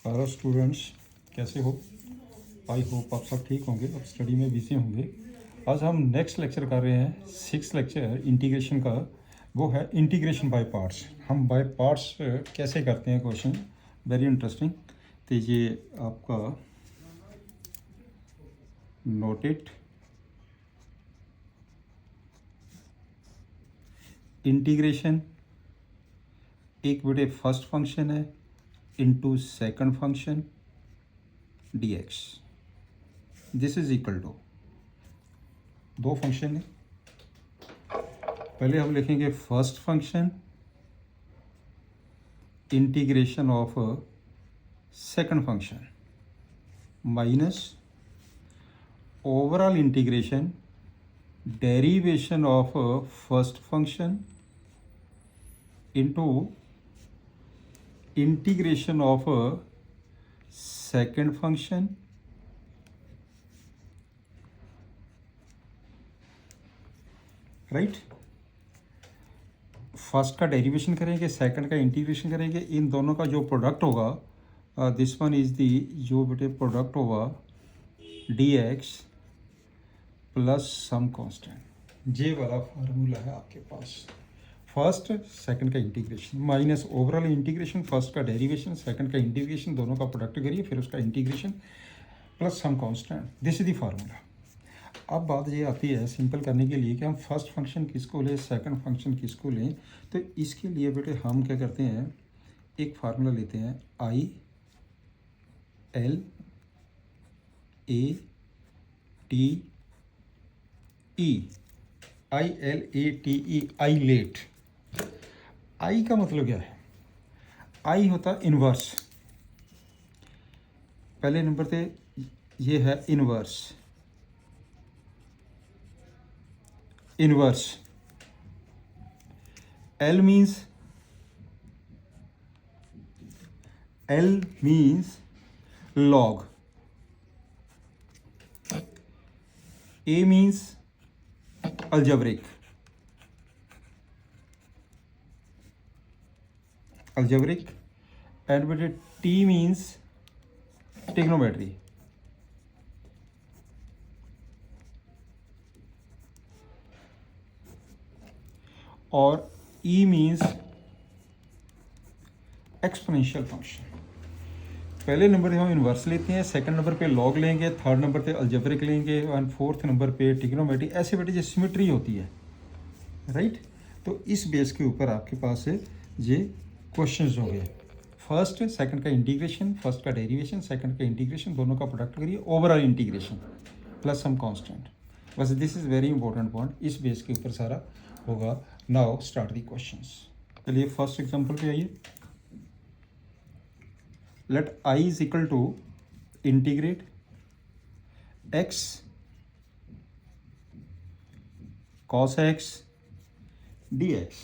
Hello students, कैसे हो? I hope आप सब ठीक होंगे, अब स्टडी में बिजी होंगे। आज हम नेक्स्ट लेक्चर कर रहे हैं, 6th लेक्चर इंटीग्रेशन का। वो है इंटीग्रेशन बाय पार्ट्स। हम बाय पार्ट्स कैसे करते हैं क्वेश्चन, वेरी इंटरेस्टिंग। तो ये आपका नोटेड इंटीग्रेशन एक बेटे फर्स्ट फंक्शन है into second function dx, this is equal to दो फंक्शन है। पहले हम लिखेंगे first function integration of second function minus overall integration derivation of first function into integration of second function right. First का derivation करेंगे, second का integration करेंगे, इन दोनों का जो प्रोडक्ट होगा दिस वन इज दी जो बेटे प्रोडक्ट होगा dx प्लस सम कांस्टेंट। ये वाला फार्मूला है आपके पास। फर्स्ट सेकंड का integration minus overall integration, first का डेरिवेशन सेकंड का इंटीग्रेशन, दोनों का प्रोडक्ट करिए फिर उसका integration plus some constant, this is the formula. अब बात ये आती है सिंपल करने के लिए कि हम फर्स्ट फंक्शन किसको लें, सेकंड फंक्शन किसको लें। तो इसके लिए बेटे हम क्या करते हैं, एक फार्मूला लेते हैं I L A T E, I L A T E, I late. I का मतलब क्या है? आई होता है इनवर्स। पहले नंबर पे ये है inverse, inverse. L means log, A means algebraic, and बेटे टी मीन्स ट्रिग्नोमेट्री। और ई मीन्स एक्सपोनेंशियल फंक्शन। पहले नंबर पे हम इन्वर्स लेते हैं, सेकंड नंबर पे लॉग लेंगे, थर्ड नंबर पे अलजेब्रिक लेंगे एंड फोर्थ नंबर पे ट्रिग्नोमेट्री। ऐसे बेटे जो सिमेट्री होती है राइट। तो इस बेस के ऊपर आपके पास ये क्वेश्चंस होंगे। फर्स्ट सेकंड का इंटीग्रेशन, फर्स्ट का डेरिवेशन, सेकंड का इंटीग्रेशन, दोनों का प्रोडक्ट करिए, overall integration plus some constant. बस this is very important point, इस बेस के ऊपर सारा होगा। Now start the questions. चलिए फर्स्ट एग्जांपल पे आइए। Let I is equal to integrate x cos x dx,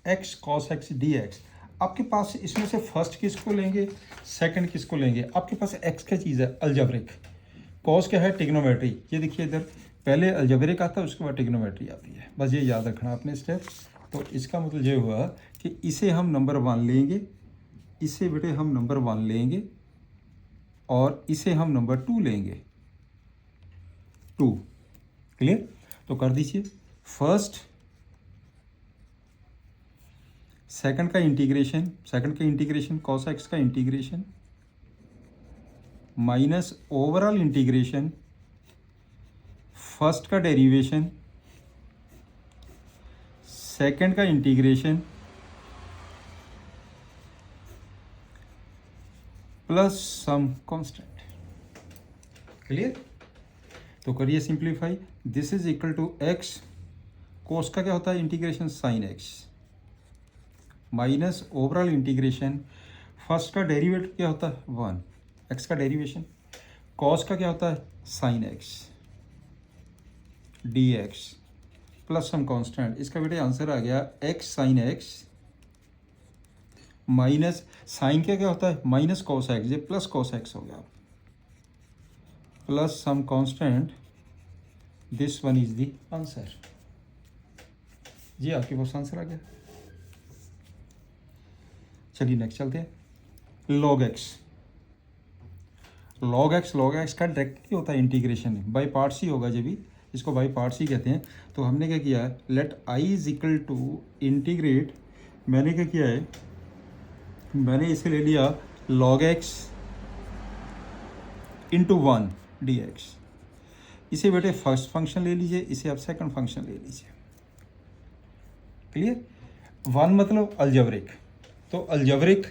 x cos x dx। आपके पास इसमें से फर्स्ट किसको लेंगे, सेकंड किसको लेंगे? आपके पास x क्या चीज़ है, अलजेब्रिक। cos क्या है, ट्रिग्नोमेट्री। ये देखिए इधर पहले अलजेब्रिक आता है, उसके बाद ट्रिग्नोमेट्री आती है। बस ये याद रखना आपने स्टेप। तो इसका मतलब ये हुआ कि इसे हम नंबर 1 लेंगे, इसे बेटे हम नंबर 1 लेंगे और इसे हम नंबर 2 लेंगे, 2। क्लियर? तो कर दीजिए फर्स्ट सेकंड का इंटीग्रेशन, सेकंड का इंटीग्रेशन cos x का integration minus overall integration first का डेरिवेशन, सेकंड का integration plus some constant. Clear? तो करिए simplify. This is equal to x, cos का क्या होता है integration, sine x minus overall integration first का डेरिवेटिव क्या होता है 1, x का डेरिवेशन, कॉस का क्या होता है sine x dx plus some constant. इसका बेटे आंसर आ गया x sine x minus sine क्या होता है माइनस कॉस x, ये प्लस कॉस x हो गया, plus some constant, this one is the answer. जी आपके पास आंसर आ गया। चलिए नेक्स्ट चलते हैं। log x, लॉग एक्स का डायरेक्टली होता है इंटीग्रेशन, बाई पार्ट्स ही होगा जब भी, इसको बाई पार्ट्स ही कहते हैं। तो हमने क्या किया है, let I is equal to integrate, मैंने क्या किया है, मैंने इसे ले लिया log x into 1 D x. इसे बेटे फर्स्ट फंक्शन ले लीजिए, इसे आप सेकंड फंक्शन ले लीजिए। क्लियर? 1 मतलब अलजेब्रिक, तो अलजेब्रिक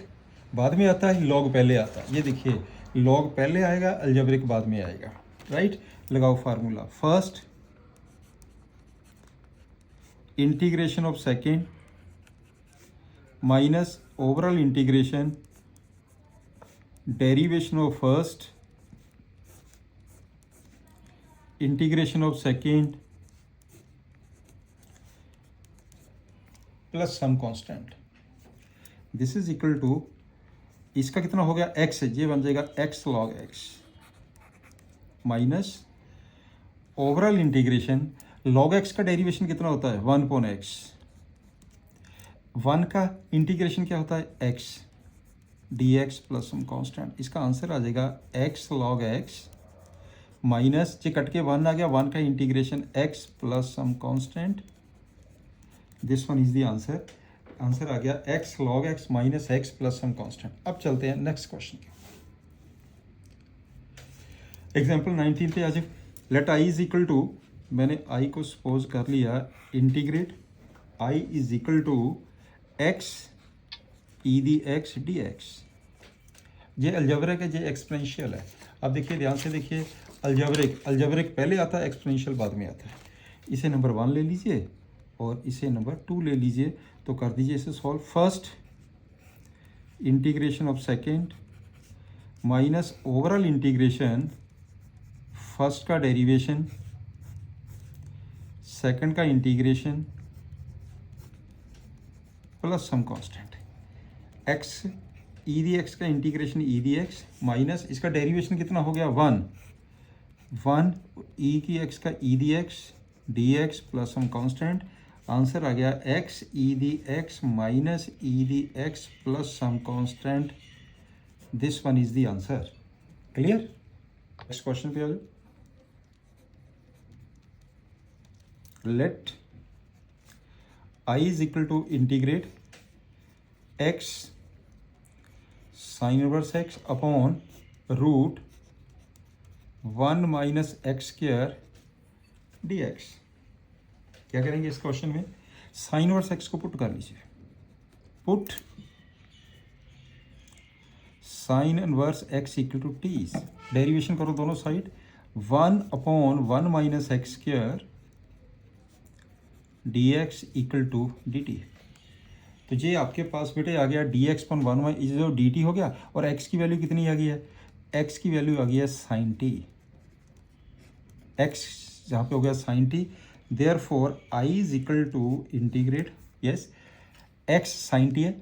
बाद में आता है, लॉग पहले आता है। ये देखिए, लॉग पहले आएगा, अलजेब्रिक बाद में आएगा, राइट? लगाओ formula, first integration of second minus overall integration derivation of first integration of second plus some constant, this is equal to, इसका कितना हो गया x, ये बन जाएगा x log x minus overall integration, log x का derivation कितना होता है 1/x, 1 का इंटीग्रेशन क्या होता है x dx plus some constant. इसका आंसर आ जाएगा x log x माइनस, ये कट के 1 आ गया, 1 का integration x plus some constant, this one is the answer. Answer आ गया x log x minus x plus some constant. अब चलते हैं नेक्स्ट क्वेश्चन के, एग्जाम्पल 19 पे आ जाए। Let i is equal to, मैंने i को सपोज कर लिया integrate i is equal to x e the x d x. ये अलजेब्रिक है, ये एक्सपोनेंशियल है। अब देखिए, ध्यान से देखिए, अलजेब्रिक पहले आता है, एक्सपोनेंशियल बाद में आता है। इसे नंबर 1 ले लीजिए और इसे नंबर 2 ले लीजिए, तो कर दीजिए इसे solve. First integration of second minus overall integration, first का डेरिवेशन सेकंड का integration plus some constant, x e the x का integration e the x minus इसका डेरिवेशन कितना हो गया 1 ई की एक्स का e the x d x plus some constant. Answer आ गया x e the x minus e the x plus some constant, this one is the answer. Clear? Next question पे आ जाओ। Let i is equal to integrate x sine inverse x upon root 1 minus x square d x. क्या करेंगे इस question में, sine inverse x को put कर लीजिए, put sine inverse x equal to t, derivation करो दोनों side, 1 upon 1 minus x square d x equal to d t. तो ये आपके पास बेटे आ गया डी एक्स पॉन 1 वाई जो डी टी हो गया, और x की वैल्यू कितनी आ गई है, x की वैल्यू आ गई है साइन टी, x जहाँ पे हो गया sine T. Therefore i is equal to integrate, yes x sine T है,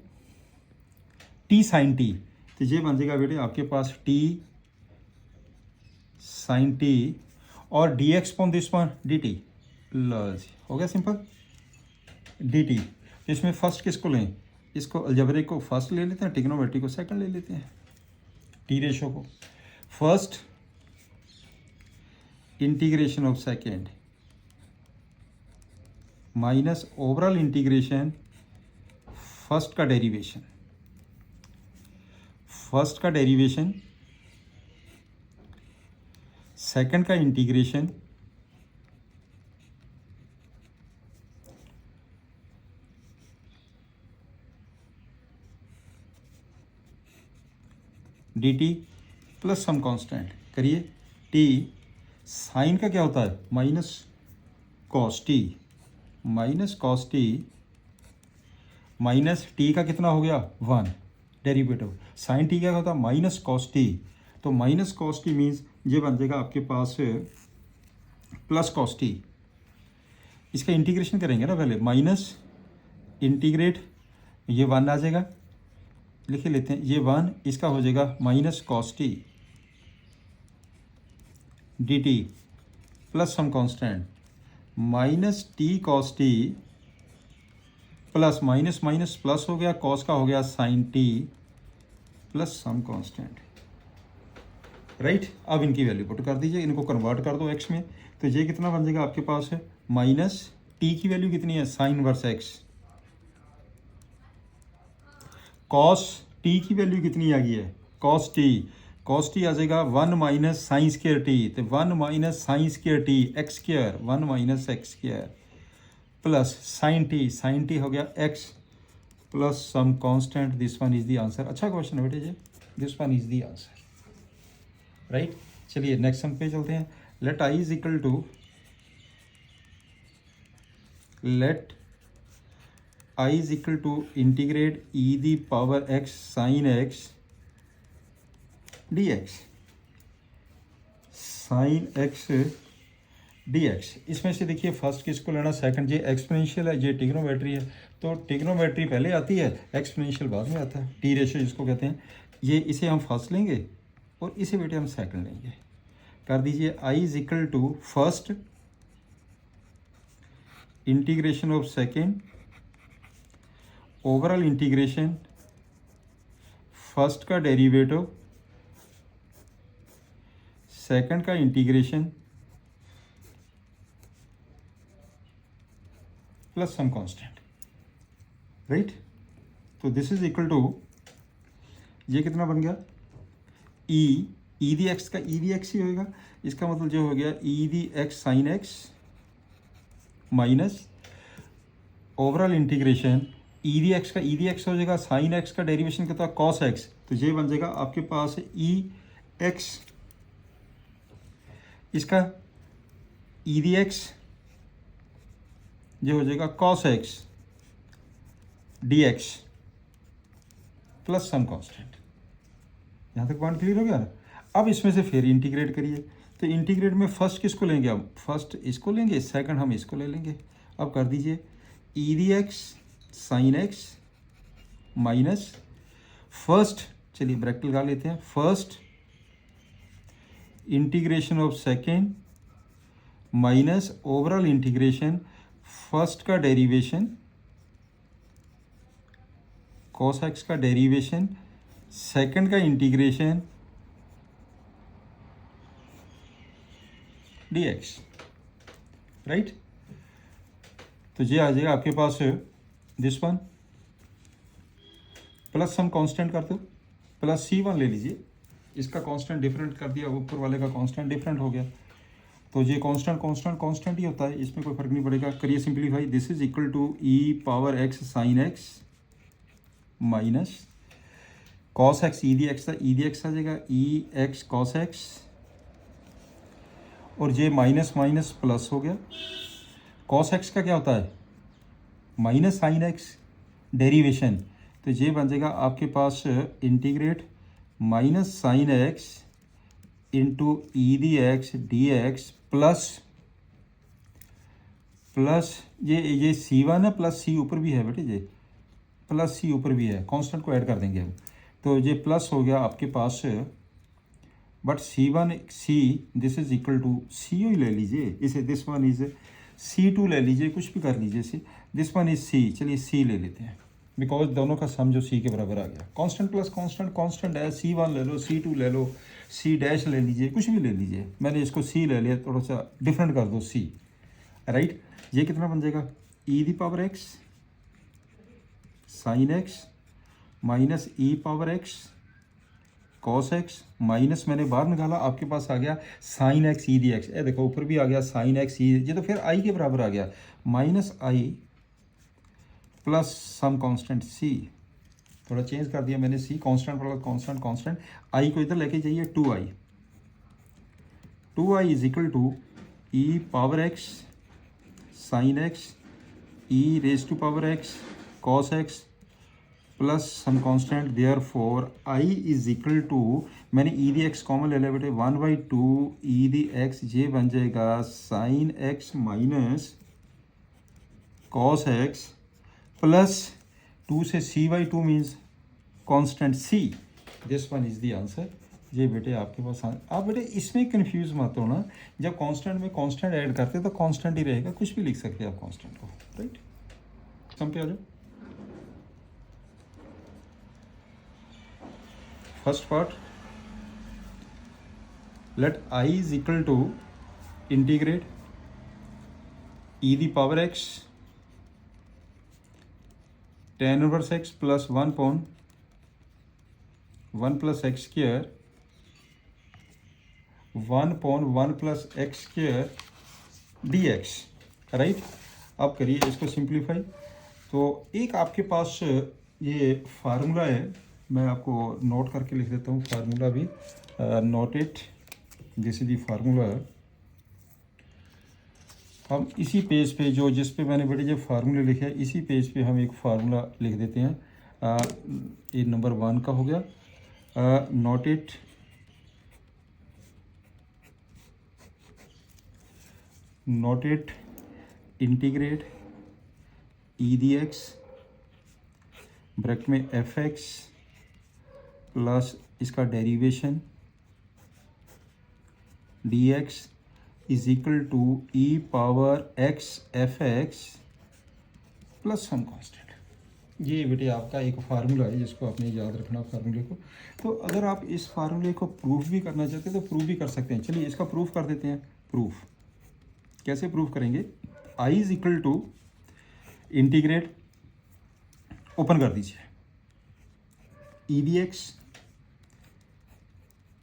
t साइन टी, तो ये बन जाएगा बेटे आपके पास t साइन टी और d x upon this one d t, हो गया सिंपल डी टी। इसमें फर्स्ट किसको लें, इसको अलजेब्रिक को फर्स्ट ले लेते हैं, ट्रिग्नोमेट्री को सेकंड ले लेते हैं, टी रेशो को। First integration of second minus overall integration first का डेरिवेशन, फर्स्ट का डेरिवेशन सेकंड का integration d T plus some constant करिए। टी साइन का क्या होता है minus cos T, minus cos T minus T का कितना हो गया 1 डेरिवेटिव, साइन टी क्या होता है माइनस कॉस टी, तो माइनस कॉस टी मीन्स ये बन जाएगा आपके पास प्लस कॉस टी। इसका इंटीग्रेशन करेंगे ना पहले, माइनस इंटीग्रेट ये 1 आ जाएगा, लिख लेते हैं ये 1, इसका हो जाएगा minus cos T d T plus some constant minus T cos T plus minus minus plus हो गया, कॉस का हो गया sine T plus some constant. Right. अब इनकी वैल्यू पुट कर दीजिए, इनको कन्वर्ट कर दो एक्स में, तो ये कितना बन जाएगा आपके पास है माइनस टी की वैल्यू कितनी है sine inverse x, cos T की वैल्यू कितनी आ गई है कॉस टी आ जाएगा 1 माइनस साइन स्क्र टी, तो 1 minus sine square t x square 1 minus x square plus sine t हो गया x plus some constant, this one is the answer. अच्छा क्वेश्चन है बेटे जी, this one is the answer, right. चलिए next sum पे चलते हैं। Let I is equal to integrate e the power x sine x d x, sine x d x. इसमें से देखिए फर्स्ट किसको लेना, सेकंड, ये एक्सपोनेंशियल है, ये ट्रिग्नोमेट्री है, तो ट्रिग्नोमेट्री पहले आती है, एक्सपोनेंशियल बाद में आता है, टी रेशियो जिसको कहते हैं। ये इसे हम फर्स्ट लेंगे और इसे बेटे हम सेकंड लेंगे। कर दीजिए I is equal to first integration of second overall integration first का डेरिवेटिव सेकंड का integration plus some constant, right. तो दिस इज इक्वल टू, ये कितना बन गया ई दी एक्स का ई दी एक्स ही होएगा, इसका मतलब जो हो गया e the x sine x minus overall integration e the x का ई दी एक्स हो जाएगा, साइन एक्स का डेरिवेशन कितना कॉस एक्स, तो ये बन जाएगा आपके पास ई एक्स, इसका ई दी एक्स जो हो जाएगा cos x d x plus some constant. यहाँ तक पॉइंट क्लियर हो गया ना। अब इसमें से फिर इंटीग्रेट करिए, तो इंटीग्रेट में फर्स्ट किसको लेंगे, हम फर्स्ट इसको लेंगे, सेकंड हम इसको ले लेंगे। अब कर दीजिए e d x sine x minus first, चलिए ब्रैकेट लगा लेते हैं, first integration of second minus overall integration first का डेरिवेशन कॉस एक्स का डेरिवेशन सेकंड का इंटीग्रेशन डी एक्स, राइट। तो ये आ जाएगा आपके पास this one plus some constant कर दो, प्लस C1 ले लीजिए, इसका कांस्टेंट डिफरेंट कर दिया, ऊपर वाले का कांस्टेंट डिफरेंट हो गया, तो ये कांस्टेंट ही होता है, इसमें कोई फर्क नहीं पड़ेगा। करिए simplify, this is equal to e power x sine x minus cos x e d x आ जाएगा ई एक्स कॉस एक्स, और ये माइनस माइनस प्लस हो गया, कॉस एक्स का क्या होता है माइनस साइन एक्स डेरिवेशन, तो ये बन जाएगा आपके पास integrate minus sine x into e d x d x plus ये C1 है, प्लस सी ऊपर भी है बेटे, ये प्लस सी ऊपर भी है, कांस्टेंट को ऐड कर देंगे हम, तो ये प्लस हो गया आपके पास, but C this is equal to C ही ले लीजिए इसे, दिस वन इज C2 ले लीजिए, कुछ भी कर लीजिए इसे, दिस वन इज C, चलिए C ले लेते हैं, बिकॉज दोनों का सम जो C के बराबर आ गया, कांस्टेंट प्लस कांस्टेंट है, C1 ले लो, C2 ले लो, C डैश ले लीजिए, कुछ भी ले लीजिए, मैंने इसको C ले लिया, थोड़ा सा डिफरेंट कर दो C, राइट। ये कितना बन जाएगा e the power x sine x minus e power x cos x, minus मैंने बाहर निकाला, आपके पास आ गया sine x e d x, ये देखो ऊपर भी आ गया साइन एक्स ई, ये तो फिर आई के बराबर आ गया, minus I plus some constant C, थोड़ा चेंज कर दिया मैंने, C constant plus constant, I को इधर लेके जाइए 2i is equal to e power x sine x e raise to power x cos x plus some constant, therefore I is equal to, मैंने e d x common ले लिया बेटे, 1/2 ई d x, ये बन जाएगा sine x minus cos x plus 2 से C/2 means constant C, this one is the answer. ये बेटे आपके पास आप बेटे इसमें कंफ्यूज मत हो ना, जब कांस्टेंट में कांस्टेंट ऐड करते तो कांस्टेंट ही रहेगा, कुछ भी लिख सकते हैं आप कांस्टेंट को, राइट। सम पे आ जाओ। First part let I is equal to integrate e the power x tan inverse x plus 1 upon 1 plus x square 1 upon 1 plus x square dx, right. अब करिए इसको सिंप्लीफाई। तो एक आपके पास ये फार्मूला है, मैं आपको नोट करके लिख देता हूँ फार्मूला भी, note it, this is the formula. हम इसी पेज पे जो जिस पे मैंने बेटे जो फार्मूले लिखे हैं इसी पेज पे हम एक फार्मूला लिख देते हैं। ये नंबर 1 का हो गया, note it, note it integrate e d x bracket में एफ एक्स प्लस इसका derivation d x is equal to e power x f x plus some constant. ये बेटे आपका एक फार्मूला है जिसको आपने याद रखना फार्मूले को। तो अगर आप इस फार्मूले को प्रूफ भी करना चाहते हैं तो प्रूफ भी कर सकते हैं। चलिए इसका प्रूफ कर देते हैं। प्रूफ कैसे प्रूफ करेंगे? I is equal to integrate, open कर दीजिए, e d x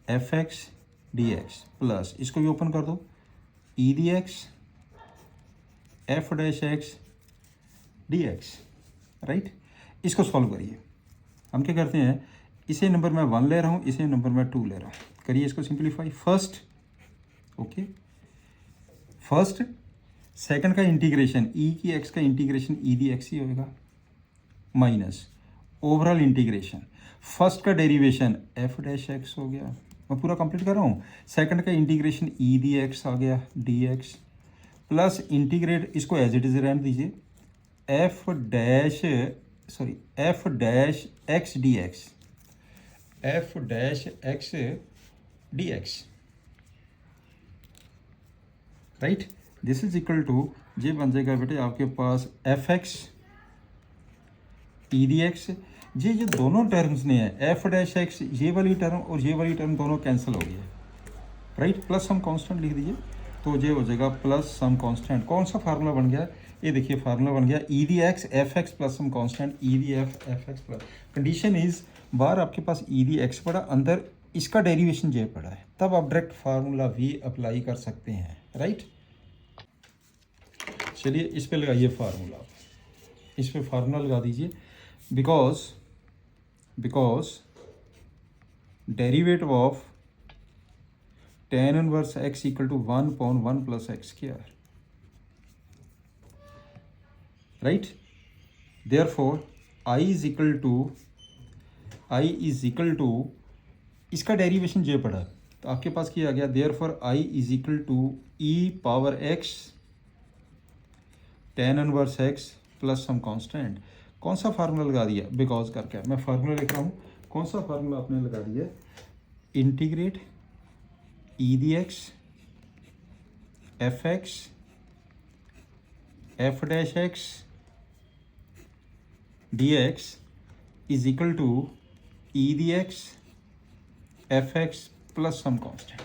f x d x plus इसको भी ओपन कर दो, e d x f dash x d x, right. इसको सॉल्व करिए। हम क्या करते हैं, इसे नंबर मैं 1 ले रहा हूँ, इसे नंबर मैं 2 ले रहा हूँ। करिए इसको simplify. First okay, first second का इंटीग्रेशन ई की एक्स का इंटीग्रेशन ई दी एक्स ही होगा माइनस ओवरऑल इंटीग्रेशन, फर्स्ट का डेरिवेशन एफ डैश एक्स हो गया, मैं पूरा कंप्लीट कर रहा हूँ। सेकंड का इंटीग्रेशन ई दी एक्स आ गया डी एक्स प्लस इंटीग्रेट, इसको एज इट इज रहने दीजिए, f dash sorry f dash x d x, f dash x d x, right. This is equal to, ये बन जाएगा बेटे आपके पास f x e d x, ये जो दोनों टर्म्स ने है एफ डैश एक्स, ये वाली टर्म और ये वाली टर्म दोनों कैंसिल हो गई है, राइट। प्लस सम कांस्टेंट लिख दीजिए, तो ये हो जाएगा प्लस सम कांस्टेंट। कौन सा फार्मूला बन गया? ये देखिए फार्मूला बन गया e d x f x plus some constant, e d f x plus, condition is बाहर आपके पास ई डी एक्स पड़ा, अंदर इसका डेरिवेशन जे पड़ा है, तब आप डायरेक्ट फार्मूला भी अप्लाई कर सकते हैं, राइट। चलिए इस पे लगाइए फार्मूला, इस पे फार्मूला लगा दीजिए, because derivative of tan inverse x equal to 1 upon 1 plus x square, right. Therefore i is equal to इसका डेरिवेशन जे पड़ा, तो आपके पास क्या आ गया, therefore i is equal to e power x tan inverse x plus some constant. कौन सा फार्मूला लगा दिया? बिकॉज करके मैं फार्मूला लिख रहा हूँ। कौन सा फार्मूला आपने लगा दिया? Integrate e d x f x f dash x d x is equal to e d x f x plus some constant.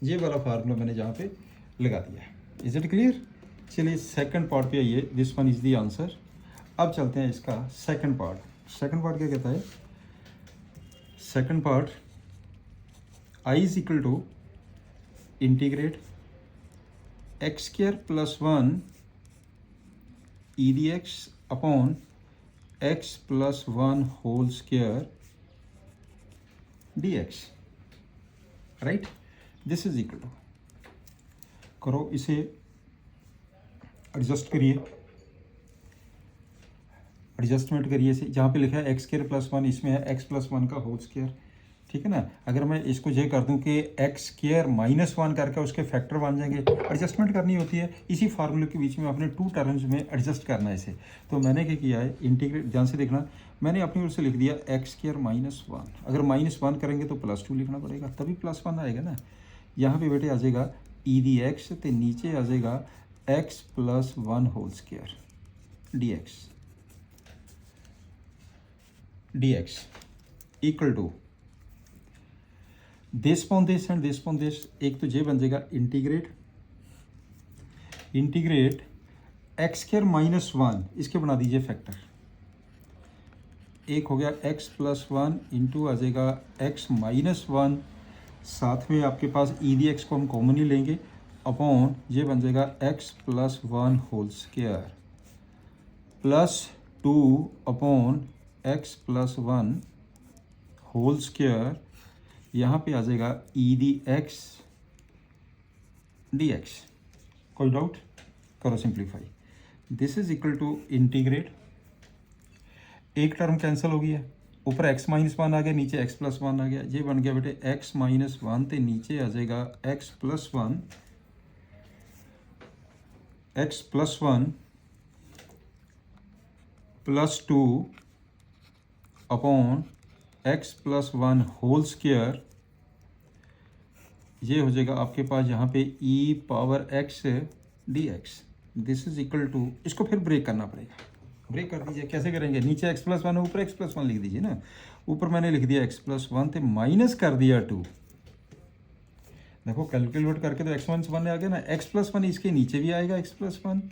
ये वाला फार्मूला मैंने जहाँ पे लगा दिया। Is it clear? चलिए सेकंड पार्ट पे आइए, this one is the answer. अब चलते हैं इसका सेकंड पार्ट। सेकंड पार्ट क्या कहता है? Second part I is equal to integrate x square plus 1 e d x upon x plus 1 whole square d x, right. This is equal to, करो इसे adjust करिए, एडजस्टमेंट करिए इसे। जहाँ पे लिखा है एक्स स्क्वायर प्लस 1, इसमें है एक्स प्लस 1 का होल स्क्वायर, ठीक है ना। अगर मैं इसको ये कर दूं कि एक्स स्क्वायर माइनस 1 करके उसके फैक्टर बन जाएंगे, एडजस्टमेंट करनी होती है। इसी फार्मूले के बीच में अपने 2 टर्म्स में एडजस्ट करना है इसे। तो मैंने क्या किया है, इंटीग्रेट, ध्यान से देखना, मैंने अपनी ओर से लिख दिया एक्स स्क्वायर माइनस 1। अगर माइनस 1 करेंगे तो प्लस 2 लिखना पड़ेगा, तभी प्लस 1 आएगा ना। यहाँ पे बेटे आ जाएगा ई डी एक्स, तो नीचे आ जाएगा x plus 1 whole square d x equal to, this upon this and this upon this, एक तो ये बन जाएगा integrate x square minus one, इसके बना दीजिए फैक्टर। एक हो गया एक्स प्लस वन इंटू आ जाएगा एक्स माइनस वन, साथ में आपके पास ई डी एक्स को हम कॉमन ही लेंगे, अपॉन ये बन जाएगा x plus one whole square plus two upon x plus one whole square, यहाँ पे आ जाएगा e d x d x. कोई डाउट? करो simplify. This is equal to integrate, एक टर्म कैंसिल हो गया, ऊपर x माइनस वन आ गया, नीचे x प्लस वन आ गया, ये बन गया बेटे x माइनस वन, तो नीचे आ जाएगा x plus one plus two upon x plus one whole square, ये हो जाएगा आपके पास यहाँ पे e power x dx। This is equal to, इसको फिर ब्रेक करना पड़ेगा, ब्रेक कर दीजिए। कैसे करेंगे? नीचे x प्लस वन है, ऊपर x प्लस वन लिख दीजिए ना। ऊपर मैंने लिख दिया x प्लस वन, तो माइनस कर दिया टू। देखो कैलकुलेट करके तो x माइनस वन आ गया ना, x प्लस वन इसके नीचे भी आएगा x प्लस वन,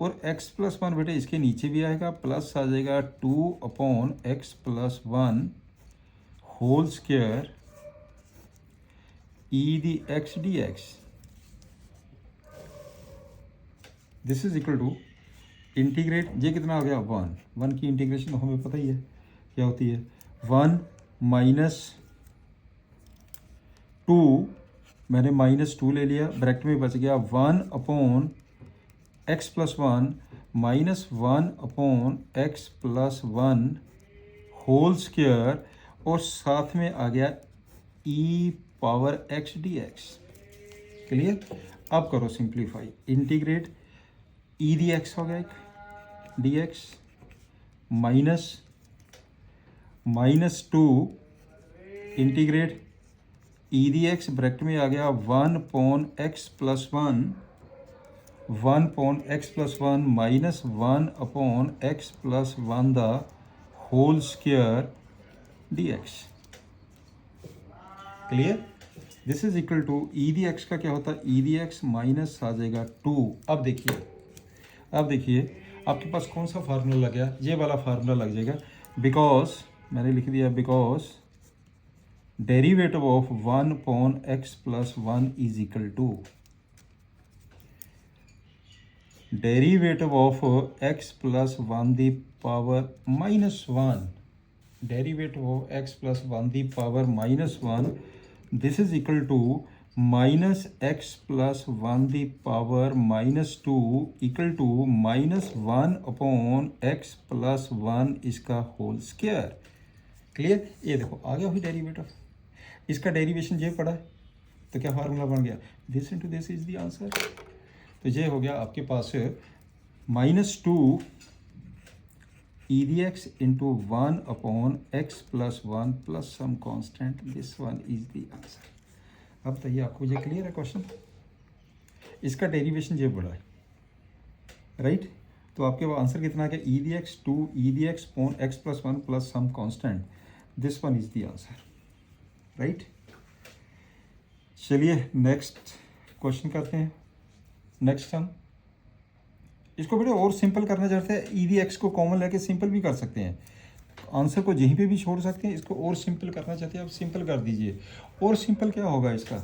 और x प्लस वन बेटे इसके नीचे भी आएगा, प्लस आ जाएगा two upon x plus one whole square e d x d x. This is equal to integrate, ये कितना आ गया वन, वन की इंटीग्रेशन हमें पता ही है क्या होती है, वन माइनस टू, मैंने माइनस टू ले लिया, ब्रैकेट में बच गया one upon x plus one minus one upon x plus one whole square, और साथ में आ गया e power x d x. Clear? अब करो simplify, integrate e d x हो गया एक d x minus two integrate e d x, bracket में आ गया one upon x plus one minus one upon x plus one the whole square d x. Clear? This is equal to e d x का क्या होता है, e d x minus आ जाएगा two. अब देखिए आपके पास कौन सा फार्मूला लग गया, ये वाला फार्मूला लग जाएगा, बिकॉज मैंने लिख दिया because derivative of one upon x plus one is equal to derivative of x plus one the power minus one, derivative of x plus one the power minus one, this is equal to minus x plus one the power minus two equal to minus one upon x plus one इसका whole square. Clear? ये देखो आ गया वही derivative, इसका derivation ये पड़ा है, तो क्या फार्मूला बन गया, this into this is the answer. तो ये हो गया आपके पास minus two e d x into one upon x plus one plus some constant, this one is the answer. अब तो ये आपको ये क्लियर है क्वेश्चन, इसका डेरिवेशन ये बड़ा है, राइट? तो आपके पास आंसर कितना आ गया, e d x two e d x upon x plus one plus some constant, this one is the answer, right? चलिए नेक्स्ट क्वेश्चन करते हैं। नेक्स्ट हम इसको बेटे और सिंपल करना चाहते हैं, ई डी एक्स को कॉमन लेके सिंपल भी कर सकते हैं, आंसर को यहीं पे भी छोड़ सकते हैं। इसको और सिंपल करना चाहते हैं आप सिंपल कर दीजिए। और सिंपल क्या होगा इसका,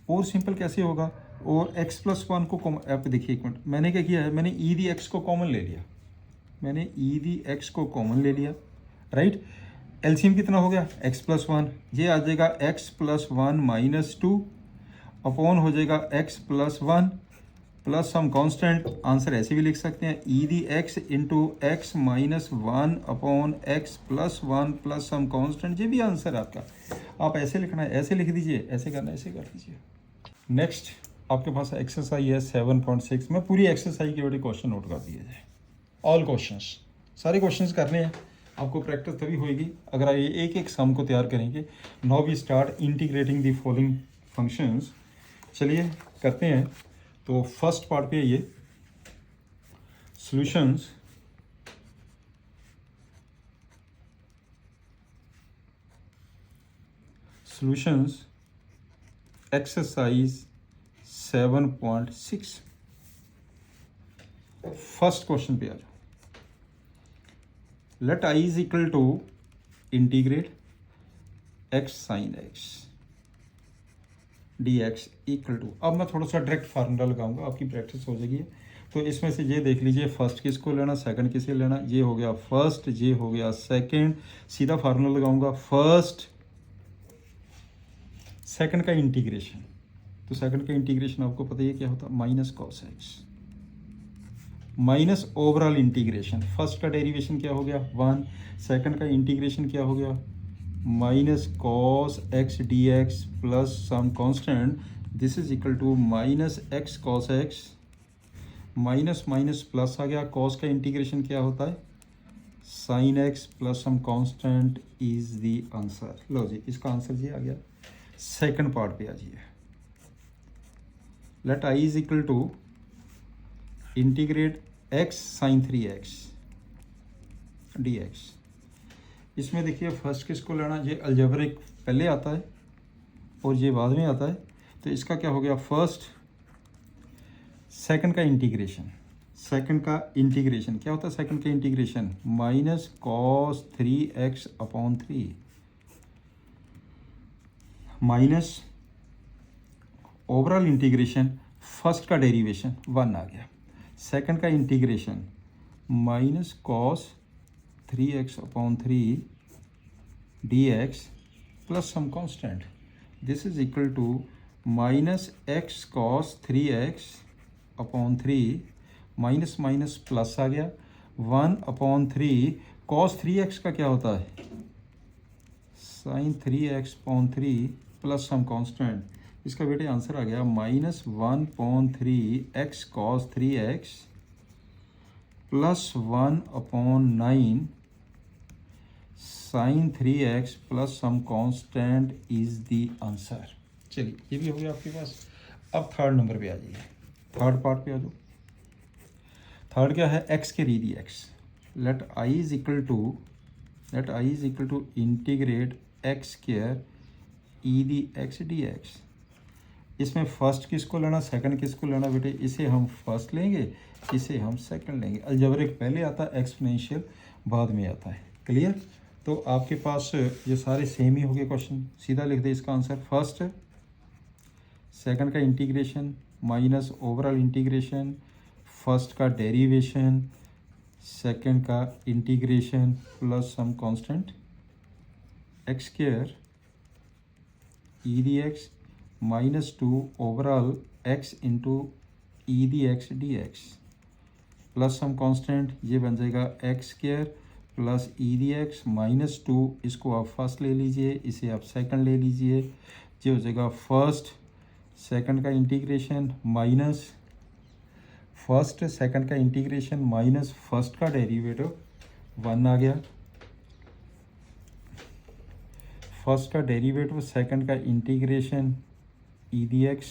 और सिंपल कैसे होगा, और x प्लस वन को कॉमन, आप देखिए एक मिनट, मैंने क्या किया है, मैंने ई डी एक्स को कॉमन ले लिया, मैंने ई डी एक्स को कॉमन ले लिया, राइट? एलसीएम कितना हो गया, x प्लस वन, ये आ जाएगा x plus one minus two upon हो जाएगा x plus one plus some constant, answer ऐसे भी लिख सकते हैं e d x into x minus one upon x plus one plus some constant, ये भी आंसर आपका। आप ऐसे लिखना है, ऐसे लिख दीजिए, ऐसे करना है, ऐसे कर दीजिए। नेक्स्ट आपके पास एक्सरसाइज है 7.6, मैं पूरी एक्सरसाइज के बेटे क्वेश्चन नोट कर दिए जाए, ऑल क्वेश्चंस, सारे क्वेश्चंस करने हैं। आपको प्रैक्टिस तभी होएगी अगर आप एक एक सम को तैयार करेंगे। Now we start integrating the following functions. चलिए करते हैं। तो फर्स्ट पार्ट पे ये solutions solutions exercise 7.6 first question पे आ जाओ। Let I is equal to integrate x sine x d x equal to, अब मैं थोड़ा सा डायरेक्ट फार्मूला लगाऊंगा, आपकी प्रैक्टिस हो जाएगी। तो इसमें से ये देख लीजिए, फर्स्ट किसको लेना, सेकंड किसे लेना, ये हो गया फर्स्ट, ये हो गया सेकंड। सीधा फार्मूला लगाऊंगा, फर्स्ट सेकंड का इंटीग्रेशन। तो सेकंड का इंटीग्रेशन आपको पता ही है क्या होता है, minus cos x minus overall integration. First का डेरिवेशन क्या हो गया 1, सेकंड का इंटीग्रेशन क्या हो गया minus cos x d x plus some constant, this is equal to minus x cos x, minus minus plus आ गया, कॉस का इंटीग्रेशन क्या होता है sine x plus some constant is the answer. लो जी, इसका आंसर जी आ गया। सेकंड पार्ट पे आ जाइए। Let I is equal to integrate x sine 3x d x. इसमें देखिए फर्स्ट किसको लेना, ये अलजेब्रिक पहले आता है और ये बाद में आता है। तो इसका क्या हो गया, फर्स्ट सेकंड का इंटीग्रेशन। सेकंड का इंटीग्रेशन क्या होता है, सेकंड का integration minus cos 3x upon 3 minus overall integration, first का डेरिवेशन 1 आ गया, सेकंड का integration minus cos 3x upon 3 d x plus some constant, this is equal to minus x cos 3x upon 3 minus minus plus आ गया 1 upon 3 cos 3x का क्या होता है sine 3x upon 3 plus some constant. इसका बेटे answer आ गया minus 1/3 x cos 3x plus 1/9 sine 3x plus some constant is the answer. चलिए ये भी हो गया आपके पास। अब थर्ड नंबर पे आ जाइए, थर्ड पार्ट पे आ जाओ। थर्ड क्या है, एक्स के री x. Let I is equal to integrate x square e the x d x. इसमें फर्स्ट किसको लेना, सेकंड किसको लेना बेटे, इसे हम फर्स्ट लेंगे, इसे हम सेकंड लेंगे। अलजेब्रिक पहले आता है, एक्सपोनेंशियल बाद में आता है। क्लियर। तो आपके पास ये सारे सेम ही हो गए क्वेश्चन, सीधा लिख दे इसका आंसर। फर्स्ट सेकंड का integration minus overall integration, first का डेरिवेशन, सेकंड का integration plus some constant x square e d x -2 overall x into e the x d x plus some constant, ये बन जाएगा x square plus e the x -2, इसको आप first ले लीजिए, इसे आप सेकंड ले लीजिए, ये हो जाएगा फर्स्ट सेकंड का इंटीग्रेशन माइनस फर्स्ट सेकंड का इंटीग्रेशन माइनस फर्स्ट का डेरिवेटिव 1 आ गया, फर्स्ट का डेरिवेटिव सेकंड का integration e d x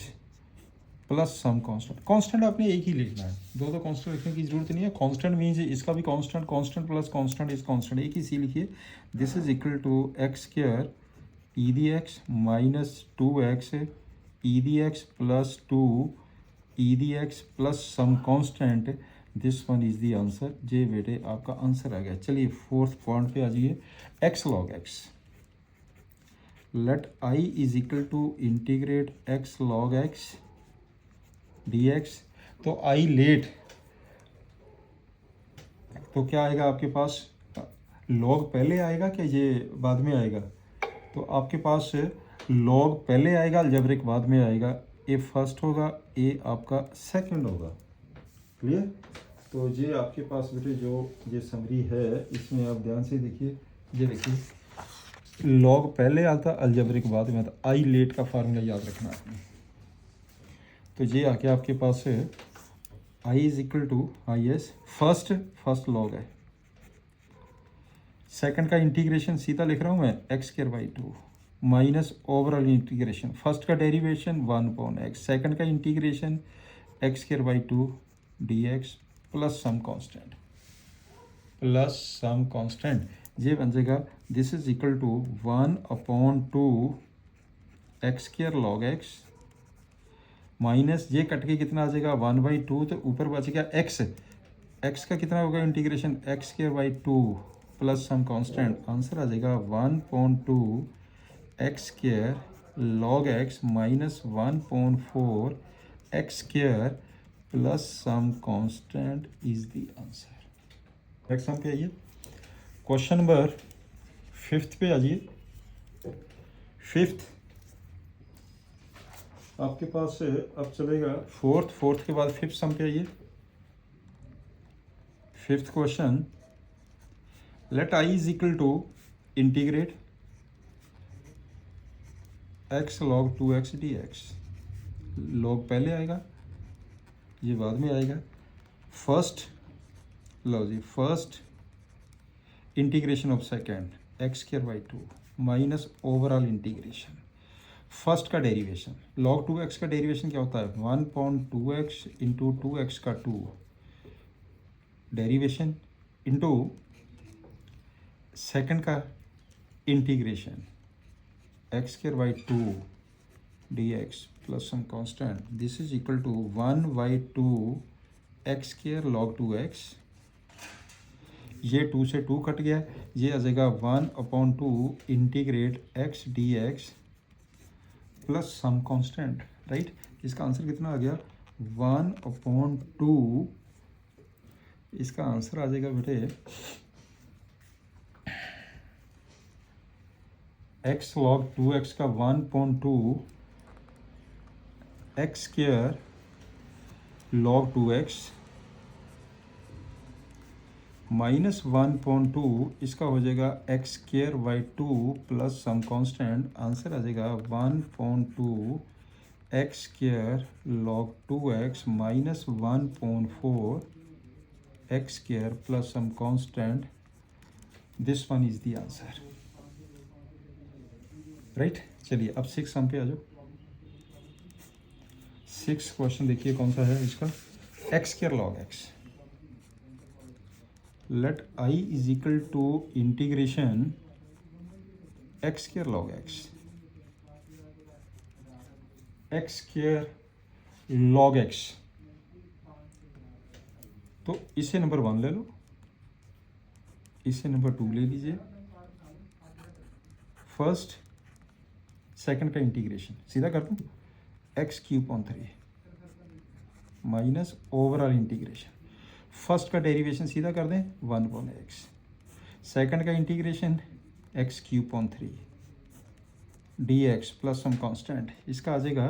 plus some constant. Constant आपने एक ही लिखना है, दो कांस्टेंट लिखने की जरूरत नहीं है। कांस्टेंट मीन्स इसका भी constant, constant plus constant is constant, एक ही सी लिखिए। This is equal to x square e d x -2x e d x plus 2 e d x plus some constant, this one is the answer. जे बेटे आपका answer आ गया। चलिए fourth point पे आ जाइए, x log x. Let I is equal to integrate x log x d x. तो आई लेट, तो क्या आएगा आपके पास, लॉग पहले आएगा कि ये बाद में आएगा, तो आपके पास लॉग पहले आएगा, अलजेब्रिक बाद में आएगा। ए फर्स्ट होगा, ए आपका सेकंड होगा। क्लियर। तो ये आपके पास बेटे जो ये समरी है, इसमें आप ध्यान से देखिए, ये देखिए लॉग पहले आता, अलजेब्रिक बाद में आता। आई लेट का फार्मूला याद रखना आपने। तो ये आके आपके पास I is equal to I एस फर्स्ट लॉग है, सेकंड का इंटीग्रेशन सीधा लिख रहा हूँ मैं x²/2 minus overall integration, first का डेरिवेशन 1/x, सेकंड का integration x² dx plus some constant, ये बन जाएगा this is equal to 1/2 x square log x minus ये कट के कितना आ जाएगा 1/2, तो ऊपर बच गया एक्स। एक्स का कितना होगा integration, x square by 2 plus some constant, answer आ जाएगा 1/2 x square log x minus 1/4 x square plus some constant is the answer. Next sum पे आइए, क्वेश्चन नंबर 5 पे आ जाइए। 5 आपके पास से अब चलेगा 4th के बाद 5th सम पे आइए। 5th question, let I is equal to integrate x log 2x dx। Log पहले आएगा, ये बाद में आएगा। फर्स्ट लो जी, first integration of second x square by 2 minus overall integration. First का डेरिवेशन log 2x का डेरिवेशन क्या होता है 1/2x इंटू 2x का 2 डेरिवेशन इंटू सेकेंड का integration x square by 2 dx plus some constant, this is equal to 1/2 x square log 2x। ये 2 से 2 cut गया, ये आ जाएगा 1/2 integrate x dx plus some constant, right. इसका आंसर कितना आ गया 1/2। इसका आंसर आ जाएगा बेटे x log 2x का 1/2 x square log 2x minus 1/2, इसका हो जाएगा x square by 2 plus some constant, answer आ जाएगा 1/2 x square log 2x minus 1/4 x square plus some constant, this one is the answer, right. चलिए अब 6 सम पे आ जाओ। 6 क्वेश्चन देखिए कौन सा है इसका, x square log x, let I is equal to integration x square log x, x square log x. तो इसे नंबर 1 ले लो, इसे नंबर 2 ले लीजिए। फर्स्ट सेकंड का इंटीग्रेशन सीधा कर दूं, x³ minus overall integration. First का डेरिवेशन सीधा कर दें 1/x, सेकंड का integration x³ dx plus some constant, इसका आ जाएगा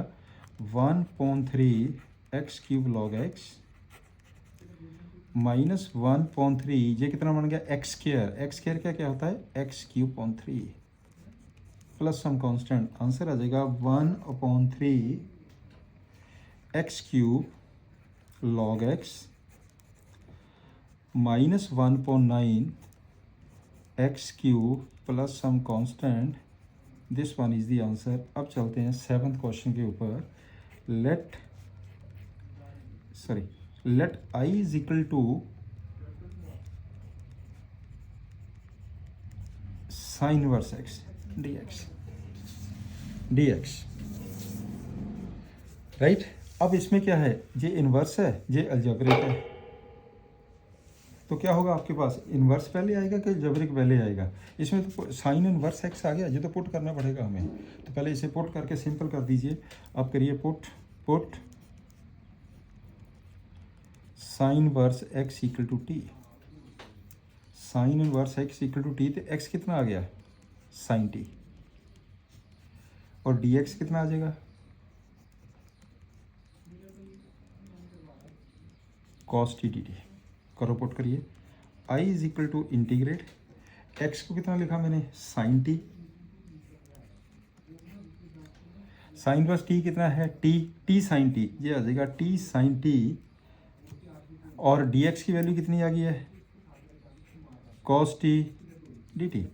1/3 x³ log x माइनस 1/3, ये कितना बन गया एक्स स्क्वायर का क्या होता है x³ plus some constant, answer आ जाएगा 1/3 x³ log x minus 1/9 x³ plus some constant, this one is the answer. अब चलते हैं 7th क्वेश्चन के ऊपर। Let I is equal to sine inverse x dx, right. अब इसमें क्या है, ये इन्वर्स है, ये अलजेब्रिक है, तो क्या होगा आपके पास, इन्वर्स पहले आएगा कि अलजेब्रिक पहले आएगा। इसमें तो साइन इनवर्स एक्स आ गया, ये तो पुट करना पड़ेगा हमें, तो पहले इसे पुट करके सिंपल कर दीजिए। आप करिए put sine inverse x equal to t, sine inverse x equal to t, तो एक्स कितना आ गया साइन टी, और dx कितना आ जाएगा cos t dt। करो पुट करिए, i is equal to integrate x को कितना लिखा मैंने sine t, sine plus t कितना है टी साइन टी, ये आ जाएगा टी साइन टी, और dx की वैल्यू कितनी आ गई है cos t dt,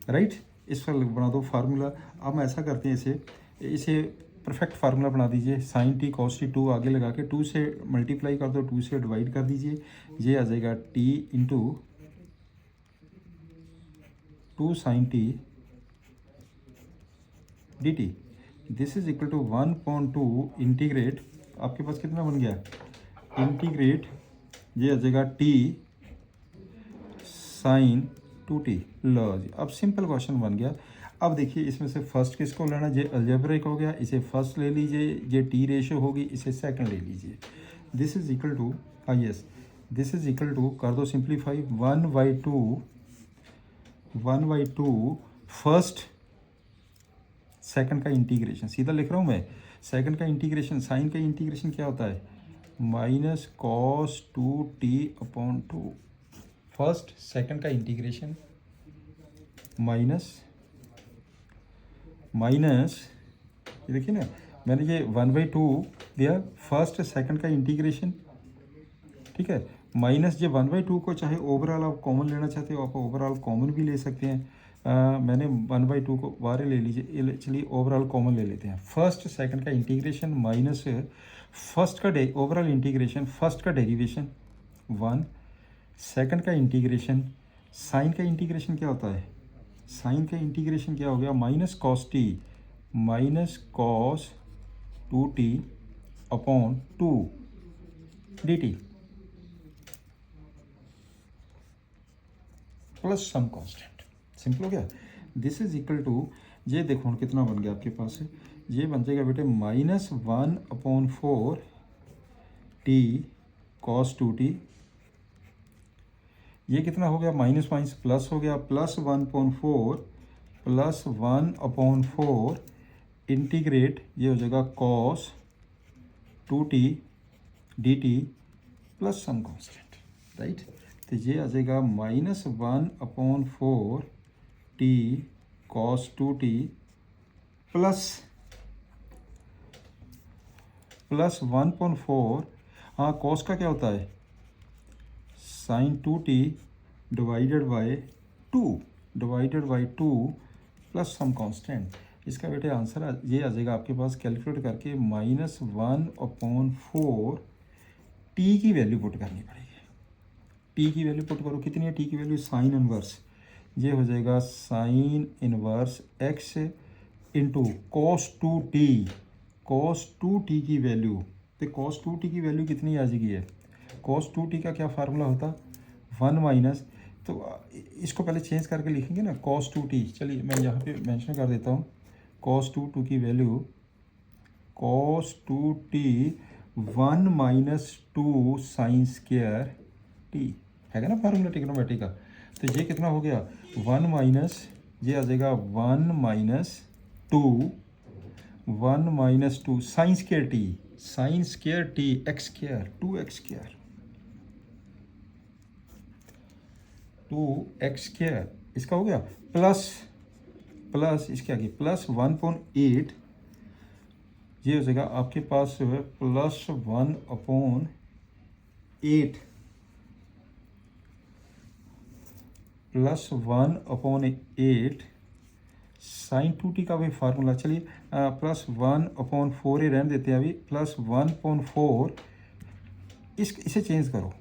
राइट। इस पर बना दो फार्मूला। अब हम ऐसा करते हैं, इसे परफेक्ट फार्मूला बना दीजिए, साइन टी कॉस टी 2 आगे लगा के 2 से मल्टीप्लाई कर दो, 2 से डिवाइड कर दीजिए, ये आ जाएगा t into 2 sine t d t, this is equal to 1/2 integrate, आपके पास कितना बन गया, इंटीग्रेट ये आ जाएगा टी साइन 2t। लो जी, अब सिंपल क्वेश्चन बन गया। अब देखिए इसमें से फर्स्ट किसको लेना, ये अलजेब्रिक हो गया, इसे फर्स्ट ले लीजिए, ये टी रेशियो होगी, इसे सेकंड ले लीजिए। This is equal to yes, this is equal to कर दो सिंप्लीफाई, 1/2 फर्स्ट सेकंड का इंटीग्रेशन, सीधा लिख रहा हूँ मैं, सेकंड का इंटीग्रेशन, साइन का इंटीग्रेशन क्या होता है, minus cos 2t/2, first second का इंटीग्रेशन माइनस ये देखिए ना, मैंने ये 1/2 दिया, फर्स्ट सेकंड का इंटीग्रेशन, ठीक है, माइनस ये 1/2 को चाहे ओवरऑल आप कॉमन लेना चाहते हो, आप ओवरऑल कॉमन भी ले सकते हैं। मैंने 1/2 को बाहर ले लीजिए, चलिए ओवरऑल कॉमन ले लेते हैं। फर्स्ट सेकंड का इंटीग्रेशन माइनस फर्स्ट का ओवरऑल इंटीग्रेशन, फर्स्ट का डेरिवेशन 1, सेकंड का इंटीग्रेशन, साइन का इंटीग्रेशन क्या होता है, साइन का इंटीग्रेशन क्या हो गया, minus cos 2t/2 dt plus some constant, simple हो गया। दिस इज इक्वल टू, ये देखो कितना बन गया आपके पास, ये बन जाएगा बेटे -1/4 t cos 2t, ये कितना हो गया, माइनस माइनस प्लस हो गया, +1/4 इंटीग्रेट ये हो जाएगा cos 2t dt plus some constant, right. तो ये आ जाएगा -1/4 t cos 2t प्लस 1/4, हाँ कॉस का क्या होता है, sine 2t divided by 2 plus some constant. इसका बेटे आंसर ये आ जाएगा आपके पास, कैलकुलेट करके -1/4 टी की वैल्यू पुट करनी पड़ेगी। टी की वैल्यू पुट करो, कितनी है टी की वैल्यू, साइन इनवर्स, ये हो जाएगा sine inverse x into cos 2t की वैल्यू, तो कॉस 2t की वैल्यू कितनी आ जाएगी है, कॉस 2t का क्या फार्मूला होता, 1 माइनस, तो इसको पहले चेंज करके लिखेंगे ना, कॉस 2t, चलिए मैं यहाँ पे मेंशन कर देता हूँ, कॉस 2 की value cos 2t 1 - 2 sign square T, है ना फार्मूला ट्रिग्नोमेट्री का। तो ये कितना हो गया, 1 माइनस, ये आ जाएगा 1 - 2 sign square T x square 2x square, इसका हो गया प्लस इसके आगे प्लस 1/8, ये हो जाएगा आपके पास जो है +1/8 साइन 2t का भी फार्मूला, चलिए +1/4 ही रहने देते हैं अभी, +1/4 इसे चेंज करो,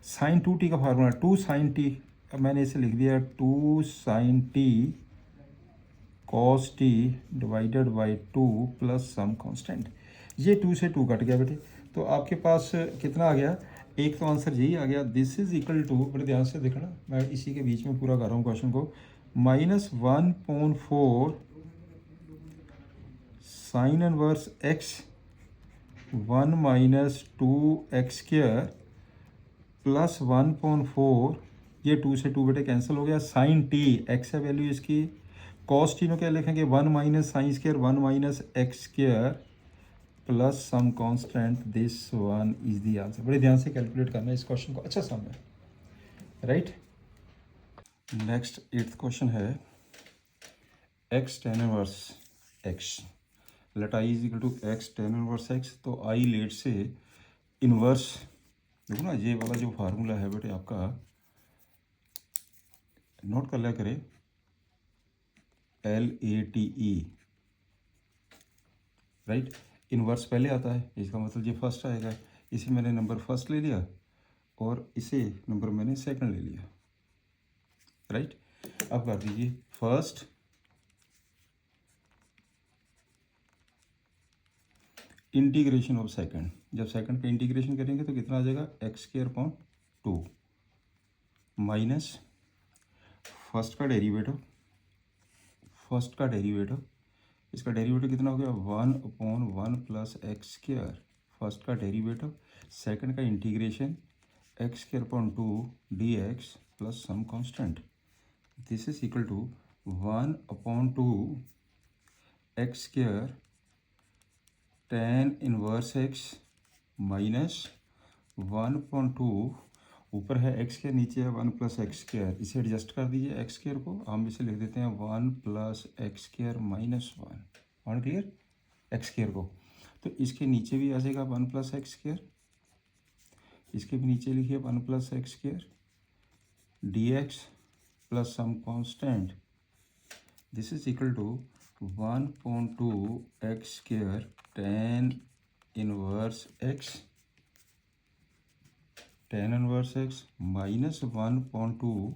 साइन 2t का फार्मूला 2 साइन t, अब मैंने इसे लिख दिया 2 sine t cos t divided by 2 plus some constant, ये 2 से 2 कट गया बेटे, तो आपके पास कितना आ गया, एक तो आंसर यही आ गया। दिस इज इक्वल टू, बड़े ध्यान से देखना, मैं इसी के बीच में पूरा कर रहा हूँ क्वेश्चन को, -1/4 sine inverse x 1 - 2x square plus 1/4, ये 2 से 2 बेटे कैंसिल हो गया, साइन टी एक्स है वैल्यू इसकी, कॉस टी में क्या लिखेंगे, 1 minus sine square 1 minus x square plus some constant, this one is the answer. बड़े ध्यान से कैलकुलेट करना है इस क्वेश्चन को, अच्छा सम है, राइट। नेक्स्ट 8th क्वेश्चन है, x tan inverse x, let I is equal to x tan inverse x, तो आई लेट से इनवर्स, देखो ना ये वाला जो फार्मूला है बेटे आपका, नोट कर लिया करें, LATE, राइट, इनवर्स पहले आता है, इसका मतलब ये फर्स्ट आएगा, इसे मैंने नंबर फर्स्ट ले लिया और इसे नंबर मैंने सेकंड ले लिया, राइट। अब कर दीजिए फर्स्ट इंटीग्रेशन ऑफ सेकंड, जब सेकंड का इंटीग्रेशन करेंगे तो कितना आ जाएगा, x square upon 2 minus first का डेरिवेटिव, इसका डेरिवेटिव कितना हो गया, 1/1 प्लस एक्स स्क्वायर, फर्स्ट का डेरिवेटिव, सेकंड का integration x square upon 2 d x plus some constant, this is equal to 1/2 x square tan inverse x minus 1/2, ऊपर है x square, नीचे है 1 प्लस एक्स स्क्वायर, इसे एडजस्ट कर दीजिए x square को, हम इसे लिख देते हैं 1 plus x square minus 1 clear, x square को, तो इसके नीचे भी आ जाएगा 1 प्लस एक्स स्क्वायर, इसके भी नीचे लिखिए 1 plus x square d x plus some constant, this is equal to 1/2 x square tan inverse x minus 1/2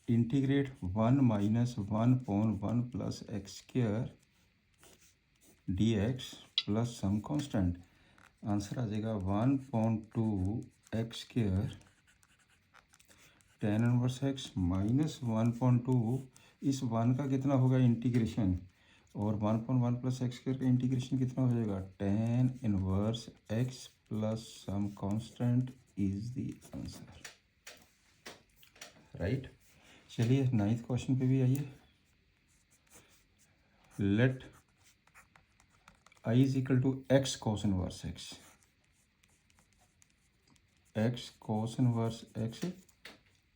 integrate 1 minus 1/1 plus x square d x plus some constant, answer आ जाएगा 1/2 x square tan inverse x minus 1/2, इस 1 का कितना होगा integration, और 1/1 plus x square का integration कितना हो जाएगा, tan inverse x plus some constant is the answer, right. चलिए 9th क्वेश्चन पे भी आइए, let I is equal to x cos inverse x, x cos inverse x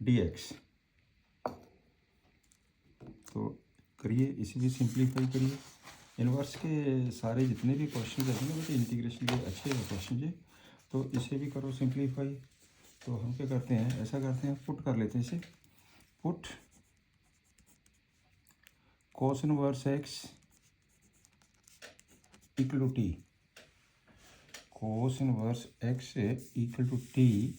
d x, तो करिए इसे भी सिंप्लीफाई करिए, इनवर्स के सारे जितने भी क्वेश्चन रहते हैं ना बेटे इंटीग्रेशन के अच्छे क्वेश्चन जी, तो इसे भी करो सिंप्लीफाई, तो हम क्या करते हैं, ऐसा करते हैं, पुट कर लेते हैं इसे, put cos inverse x equal to t, cos inverse x equal to t,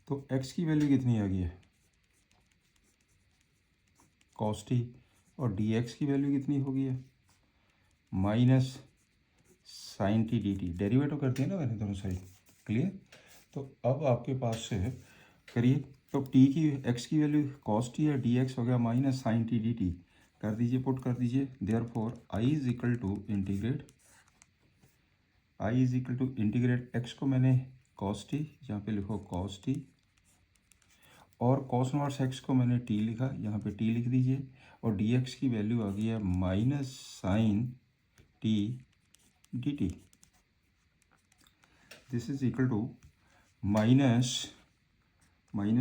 तो एक्स की वैल्यू कितनी आ गई है, कॉस टी, और डी एक्स की वैल्यू कितनी हो गई है, minus sine t d t, derivative करते हैं ना मैंने दोनों साइड, क्लियर। तो अब आपके पास से करिए, तो टी की एक्स की वैल्यू कॉस टी है, डी एक्स हो गया minus sine t d t, कर दीजिए, पुट कर दीजिए, therefore I is equal to integrate x को मैंने कॉस टी, यहाँ पे लिखो कॉस टी, और कॉस इनवर्स एक्स को मैंने टी लिखा, यहाँ पे टी लिख दीजिए, और डी एक्स की वैल्यू आ गई है minus sine t d t, this is equal to minus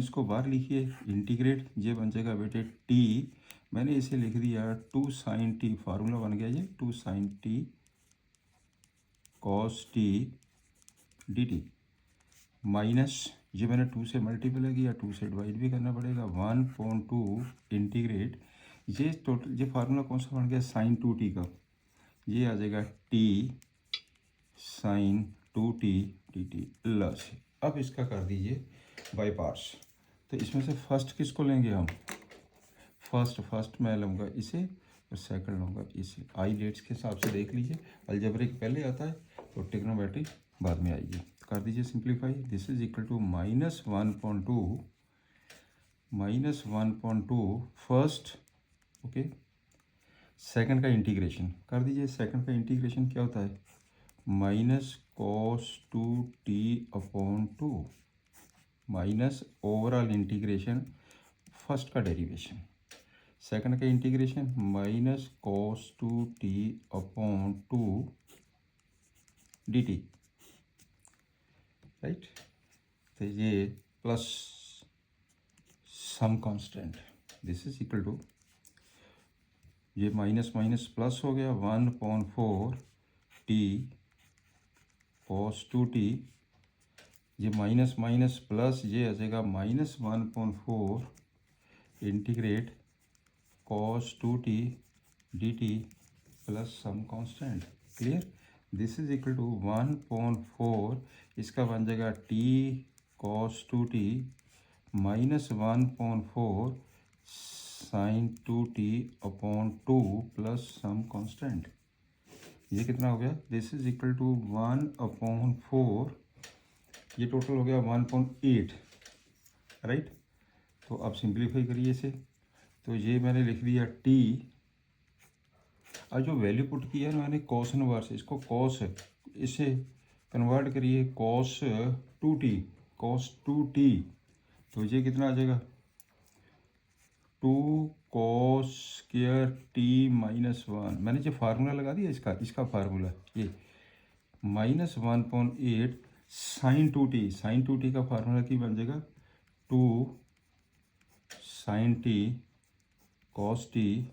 को बाहर लिखिए, इंटीग्रेट, ये बन जाएगा बेटे टी, मैंने इसे लिख दिया 2 साइन टी, फार्मूला बन गया ये 2 sine t cos T d t, minus ये मैंने 2 से मल्टीप्लाई किया, 2 से डिवाइड भी करना पड़ेगा, 1/2 इंटीग्रेट, ये टोटल, ये फार्मूला कौन सा बन गया, साइन 2t का, ये आ जाएगा t sign 2t dt plus, अब इसका कर दीजिए बाई पार्ट्स, तो इसमें से फर्स्ट किसको लेंगे हम, फर्स्ट मैं लूँगा इसे, और सेकंड लूँगा इसे, आई डेट्स के हिसाब से देख लीजिए, अलजेब्रिक पहले आता है तो ट्रिग्नोमेट्रिक बाद में आइए, कर दीजिए simplify, this is equal to -1/2 first, okay, second का इंटीग्रेशन कर दीजिए, सेकंड का इंटीग्रेशन क्या होता है, minus cos 2t/2 minus overall integration, first का डेरिवेशन, सेकंड का integration minus cos 2t/2 dt, right, तो ये plus some constant, this is equal to, ये माइनस माइनस प्लस हो गया 1/4 t cos 2t, ये माइनस माइनस प्लस, ये आ जाएगा -1/4 integrate cos 2t dt plus some constant, clear, this is equal to 1/4, इसका बन जाएगा t cos 2t minus 1/4 sine 2t/2 plus some constant, ये कितना हो गया, दिस इज इक्वल टू 1/4, ये टोटल हो गया 1/8, राइट। तो अब सिंप्लीफाई करिए इसे, तो ये मैंने लिख दिया टी, और जो वैल्यू पुट की है ना मैंने कॉस इनवर्स, इसको कॉस, इसे कन्वर्ट करिए कॉस 2t, कॉस 2t, तो ये कितना आ जाएगा 2 कॉस स्क्वायर टी -1, मैंने जो फार्मूला लगा दिया इसका फार्मूला ये -1/8 साइन 2t, साइन 2t का फार्मूला की बन जाएगा 2 sine t cos T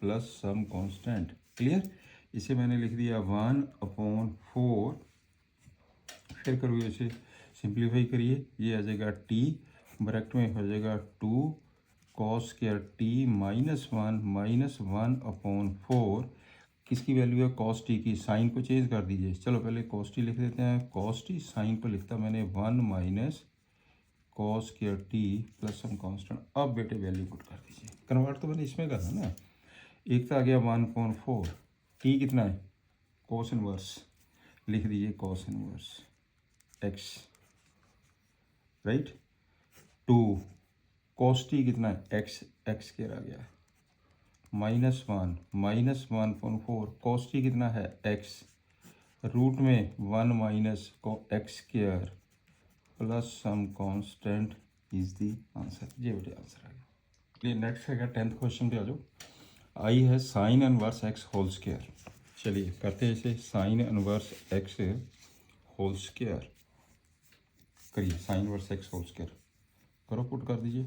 plus some constant. Clear, इसे मैंने लिख दिया 1/4, फिर करिए इसे सिंप्लीफाई करिए, ये आ जाएगा टी, ब्रैकेट में हो जाएगा 2 कॉस स्क्वायर टी -1/4, किसकी वैल्यू है कॉस टी की, साइन को चेंज कर दीजिए, चलो पहले कॉस टी लिख देते हैं, कॉस टी, साइन को लिखता मैंने 1 - cos square t plus some constant. अब बेटे वैल्यू पुट कर दीजिए, कन्वर्ट तो मैंने इसमें करा ना, एक तो आ गया 1/4, टी कितना है कॉस इनवर्स, लिख दीजिए cos inverse x, right, 2 cos T कितना है एक्स, एक्स स्क्वायर आ गया, -1 -1/4 कॉस टी कितना है एक्स, रूट में 1 माइनस को x square plus some constant is the answer. ये बेटे आंसर आ गया। चलिए नेक्स्ट है 10th क्वेश्चन पे आ जाओ। आई है sine inverse x whole square, चलिए करते हैं इसे, sine inverse x whole square करिए, sine inverse x whole square करो, पुट कर दीजिए,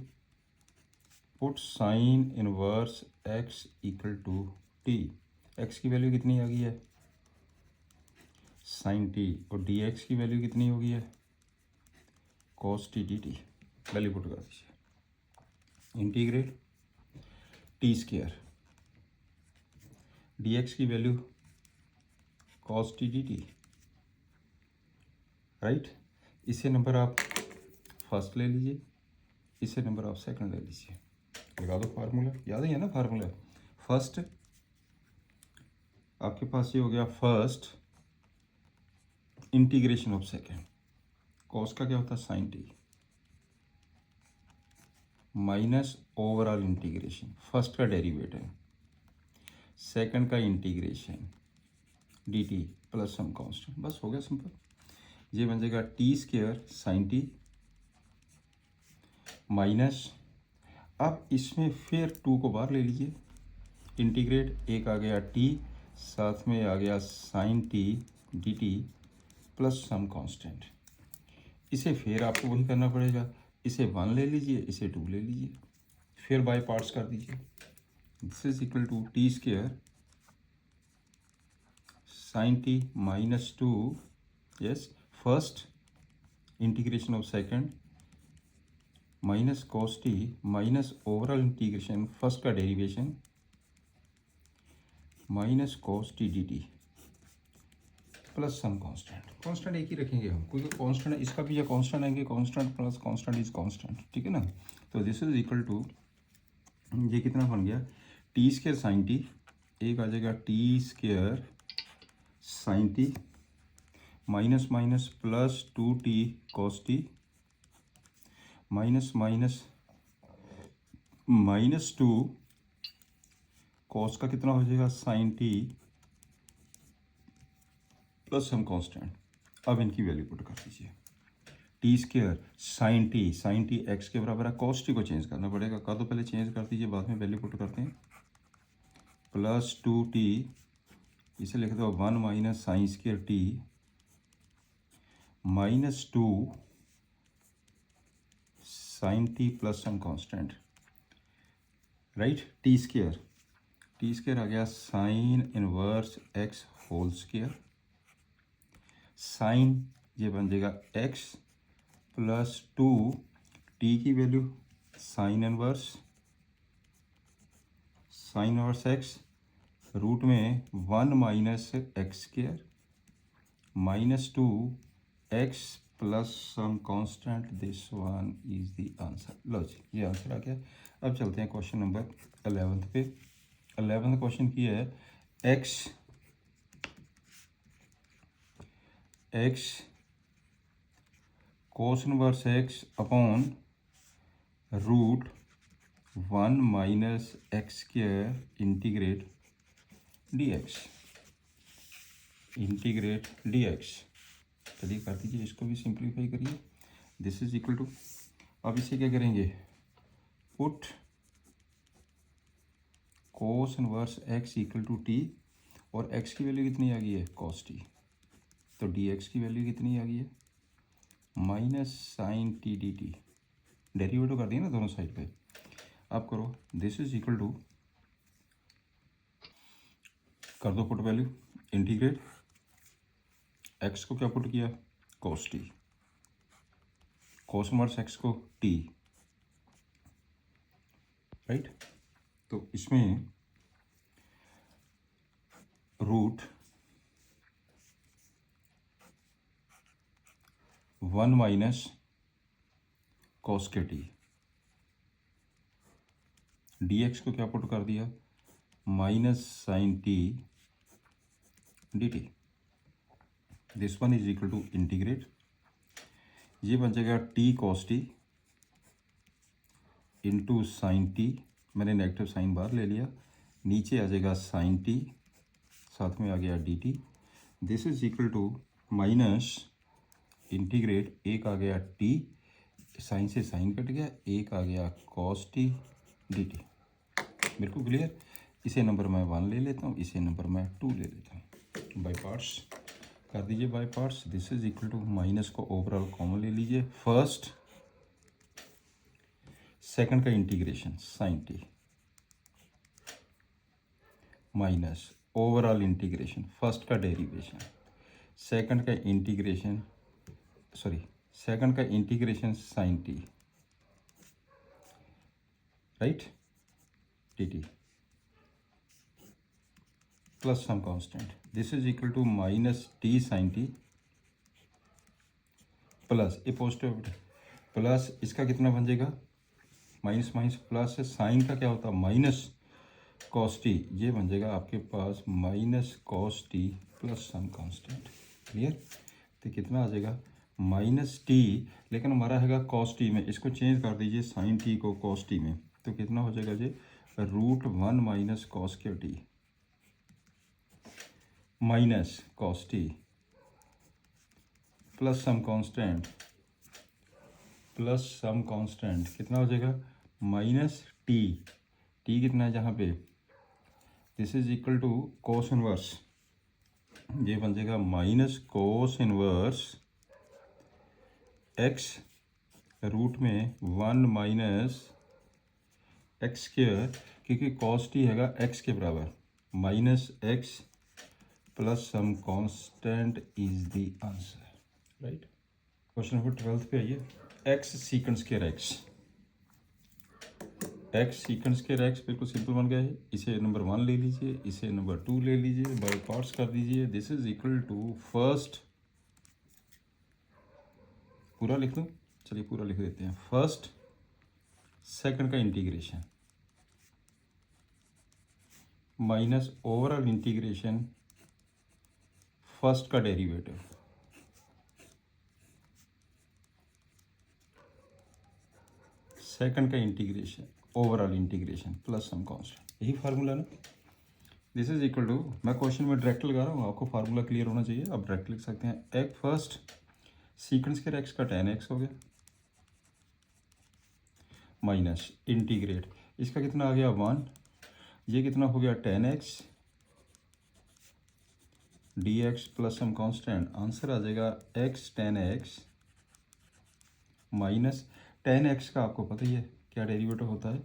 put sine inverse x equal to t, x की वैल्यू कितनी आ गई है साइन टी, और डी एक्स की वैल्यू कितनी हो गई है cos T d t, value put कर दीजिए, integrate t square, d x की value cos T d T, right. इसे नंबर आप फर्स्ट ले लीजिए, इसे नंबर आप सेकंड ले लीजिए, लगा दो फार्मूला, याद है ना फार्मूला, फर्स्ट आपके पास ये हो गया first integration of second, cos का क्या होता है sine t, minus overall integration, first का डेरिवेटिव, सेकंड का integration d T plus some constant, बस हो गया सिंपल। ये बन जाएगा t square sine t minus, अब इसमें फिर 2 को बाहर ले लीजिए, इंटीग्रेट, एक आ गया टी, साथ में आ गया sine t d T plus some constant, इसे फिर आपको वही करना पड़ेगा, इसे 1 ले लीजिए, इसे 2 ले लीजिए, फिर बाय पार्ट्स कर दीजिए, this is equal to t square sine t -2, yes, first integration of second minus cos T minus overall integration first का derivation minus cos T d T plus some constant, constant एक ही रखेंगे हम, क्योंकि constant इसका भी जो constant आएंगे, constant plus constant is constant, ठीक है ना। तो दिस इज इक्वल टू, ये कितना बन गया टी स्क्वायर साइन टी, एक आ जाएगा t square sine t minus minus plus 2t cos T minus minus -2 cos का कितना हो जाएगा sine T plus some constant, अब इनकी वैल्यू पुट कर दीजिए, t square sine t x के बराबर है, कॉस टी को चेंज करना पड़ेगा, कर दो पहले चेंज कर दीजिए, बाद में वैल्यू पुट करते हैं, प्लस 2t, इसे लिख दो 1 minus sine square t -2 sine T plus some constant, right, t square आ गया sine inverse x whole square, sine ये बन जाएगा एक्स प्लस 2 टी की value sine inverse x, root में 1 minus x square -2 x plus some constant, this one is the answer. लो जी, ये आंसर आ गया। अब चलते हैं क्वेश्चन नंबर 11th पे। 11th क्वेश्चन की है x x cos inverse x upon root 1 minus x square integrate dx, integrate dx। चलिए कर दीजिए, इसको भी सिंप्लीफाई करिए। दिस इज इक्वल टू, अब इसे क्या करेंगे, put cos inverse x equal to t, और x की वैल्यू कितनी आ गई है, कॉस टी, तो dx की वैल्यू कितनी आ गई है, minus sine t d t. Derivative कर दिया ना दोनों साइड पे। अब करो, दिस इज इक्वल टू, कर दो पुट वैल्यू, इंटीग्रेट x को क्या पुट किया, cos t, cos inverse x को t, राइट। तो इसमें रूट 1 माइनस कॉस के टी, dx को क्या पुट कर दिया, minus sine t d t. This one is equal to integrate, ये बन जाएगा t cos t into sine t, मैंने नेगेटिव साइन बाहर ले लिया, नीचे आ जाएगा साइन टी, साथ में आ गया d t. This is equal to minus integrate, एक आ गया टी, साइन से साइन कट गया, एक आ गया कॉस टी डी टी। बिल्कुल क्लियर। इसे नंबर मैं 1 ले लेता हूँ, इसे नंबर मैं 2 ले लेता हूँ। बाई पार्ट्स कर दीजिए, by parts. This is equal to, minus को ओवरऑल कॉमन ले लीजिए, फर्स्ट सेकंड का integration sine t minus overall integration first का डेरिवेशन, सेकंड का इंटीग्रेशन, सॉरी सेकंड का integration sine t, right, t t plus some constant. This is equal to minus t sine T plus a positive plus, इसका कितना बन जाएगा, minus minus plus, sign का क्या होता है, माइनस कॉस टी, ये बन जाएगा आपके पास minus cos T plus some constant. Clear. तो कितना आ जाएगा, माइनस टी, लेकिन हमारा हैगा कॉस टी में, इसको चेंज कर दीजिए साइन टी को कॉस टी में, तो कितना हो जाएगा जी, रूट 1 माइनस कॉस के t minus cos T plus some constant, plus some constant कितना हो जाएगा, माइनस टी, टी कितना है जहाँ पे, this is equal to cos inverse, ये बन जाएगा minus cos inverse x root में 1 माइनस एक्स स्क्वायर, क्योंकि कॉस टी हैगा एक्स के बराबर, minus x plus some constant is the answer, right. Question number 12 पे आइए। X secant square x, x secant square x बिल्कुल सिंपल बन गया है। इसे नंबर 1 ले लीजिए, इसे नंबर 2 ले लीजिए, बाय पार्ट्स कर दीजिए। This is equal to first, पूरा लिख दूँ, चलिए पूरा लिख देते हैं, फर्स्ट सेकंड का integration minus overall integration first का डेरिवेटिव, सेकंड का integration overall integration plus some constant, यही फार्मूला ना। दिस इज इक्वल टू, मैं क्वेश्चन में डायरेक्ट लगा रहा हूँ, आपको फार्मूला क्लियर होना चाहिए, आप डायरेक्ट लिख सकते हैं। एक फर्स्ट सीक्वेंस के एक्स का tan x हो गया माइनस इंटीग्रेट, इसका कितना आ गया 1, ये कितना हो गया tan x dx plus some constant, answer आ जाएगा x tan x minus tan x का आपको पता ही है क्या डेरिवेटिव होता है,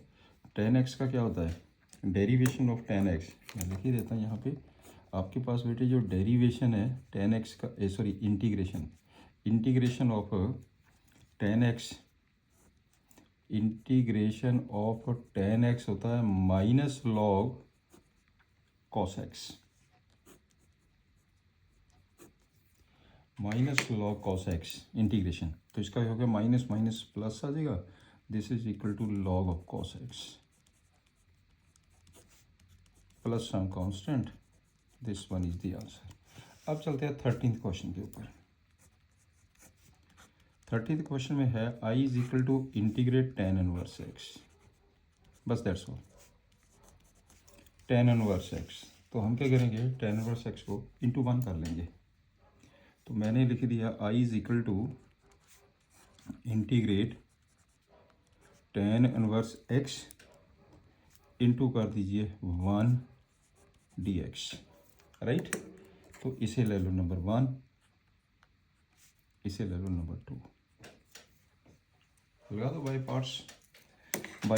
tan x का क्या होता है, डेरिवेशन ऑफ tan x। मैं लिख ही देता हूँ यहाँ पे आपके पास बेटे, जो डेरिवेशन है tan x का, sorry integration of tan x, integration of tan x होता है minus log cos x, minus log cos x integration, तो इसका हो गया माइनस माइनस प्लस आ जाएगा, this is equal to log of cos x plus some constant, this one is the answer. अब चलते हैं 13th क्वेश्चन के ऊपर। 30th क्वेश्चन में है I is equal to integrate tan inverse x, बस that's all, tan inverse x. तो हम क्या करेंगे, टेन इनवर्स एक्स को इंटू वन कर लेंगे। तो मैंने लिख दिया I is equal to integrate tan inverse x into कर दीजिए वन डी एक्स, राइट। तो इसे ले लो नंबर वन, इसे ले लो नंबर टू, लगा दो बाई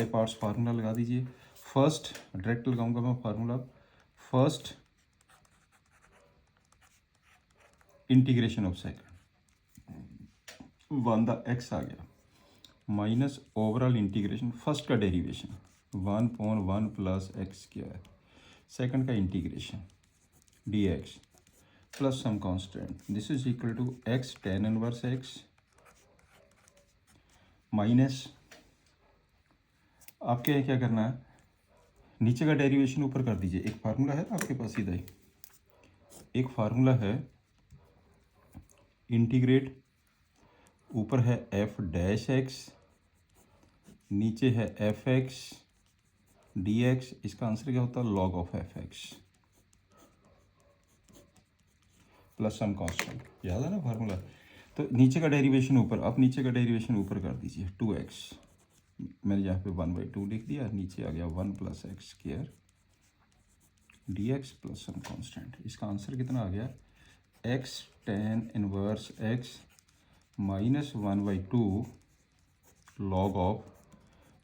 पार्ट्स फार्मूला लगा दीजिए। फर्स्ट डायरेक्ट लगाऊंगा मैं formula, first integration of second one d x आ गया, माइनस ओवरऑल इंटीग्रेशन फर्स्ट का derivation one upon one plus x square, second का integration d x plus some constant, this is equal to x tan inverse x minus, आपके क्या करना है, नीचे का डेरिवेशन ऊपर कर दीजिए। एक फार्मूला है ना आपके पास सीधा ही, एक फार्मूला है इंटीग्रेट, ऊपर है एफ डैश एक्स, नीचे है एफ एक्स डी एक्स, इसका आंसर क्या होता है log of f x plus some constant, याद है ना फार्मूला। तो नीचे का डेरिवेशन ऊपर, अब नीचे का डेरिवेशन ऊपर कर दीजिए, टू एक्स, मैंने यहाँ पे वन बाई टू लिख दिया, नीचे आ गया one plus x square d x plus some constant. इसका आंसर कितना आ गया, x tan inverse x minus one by two log of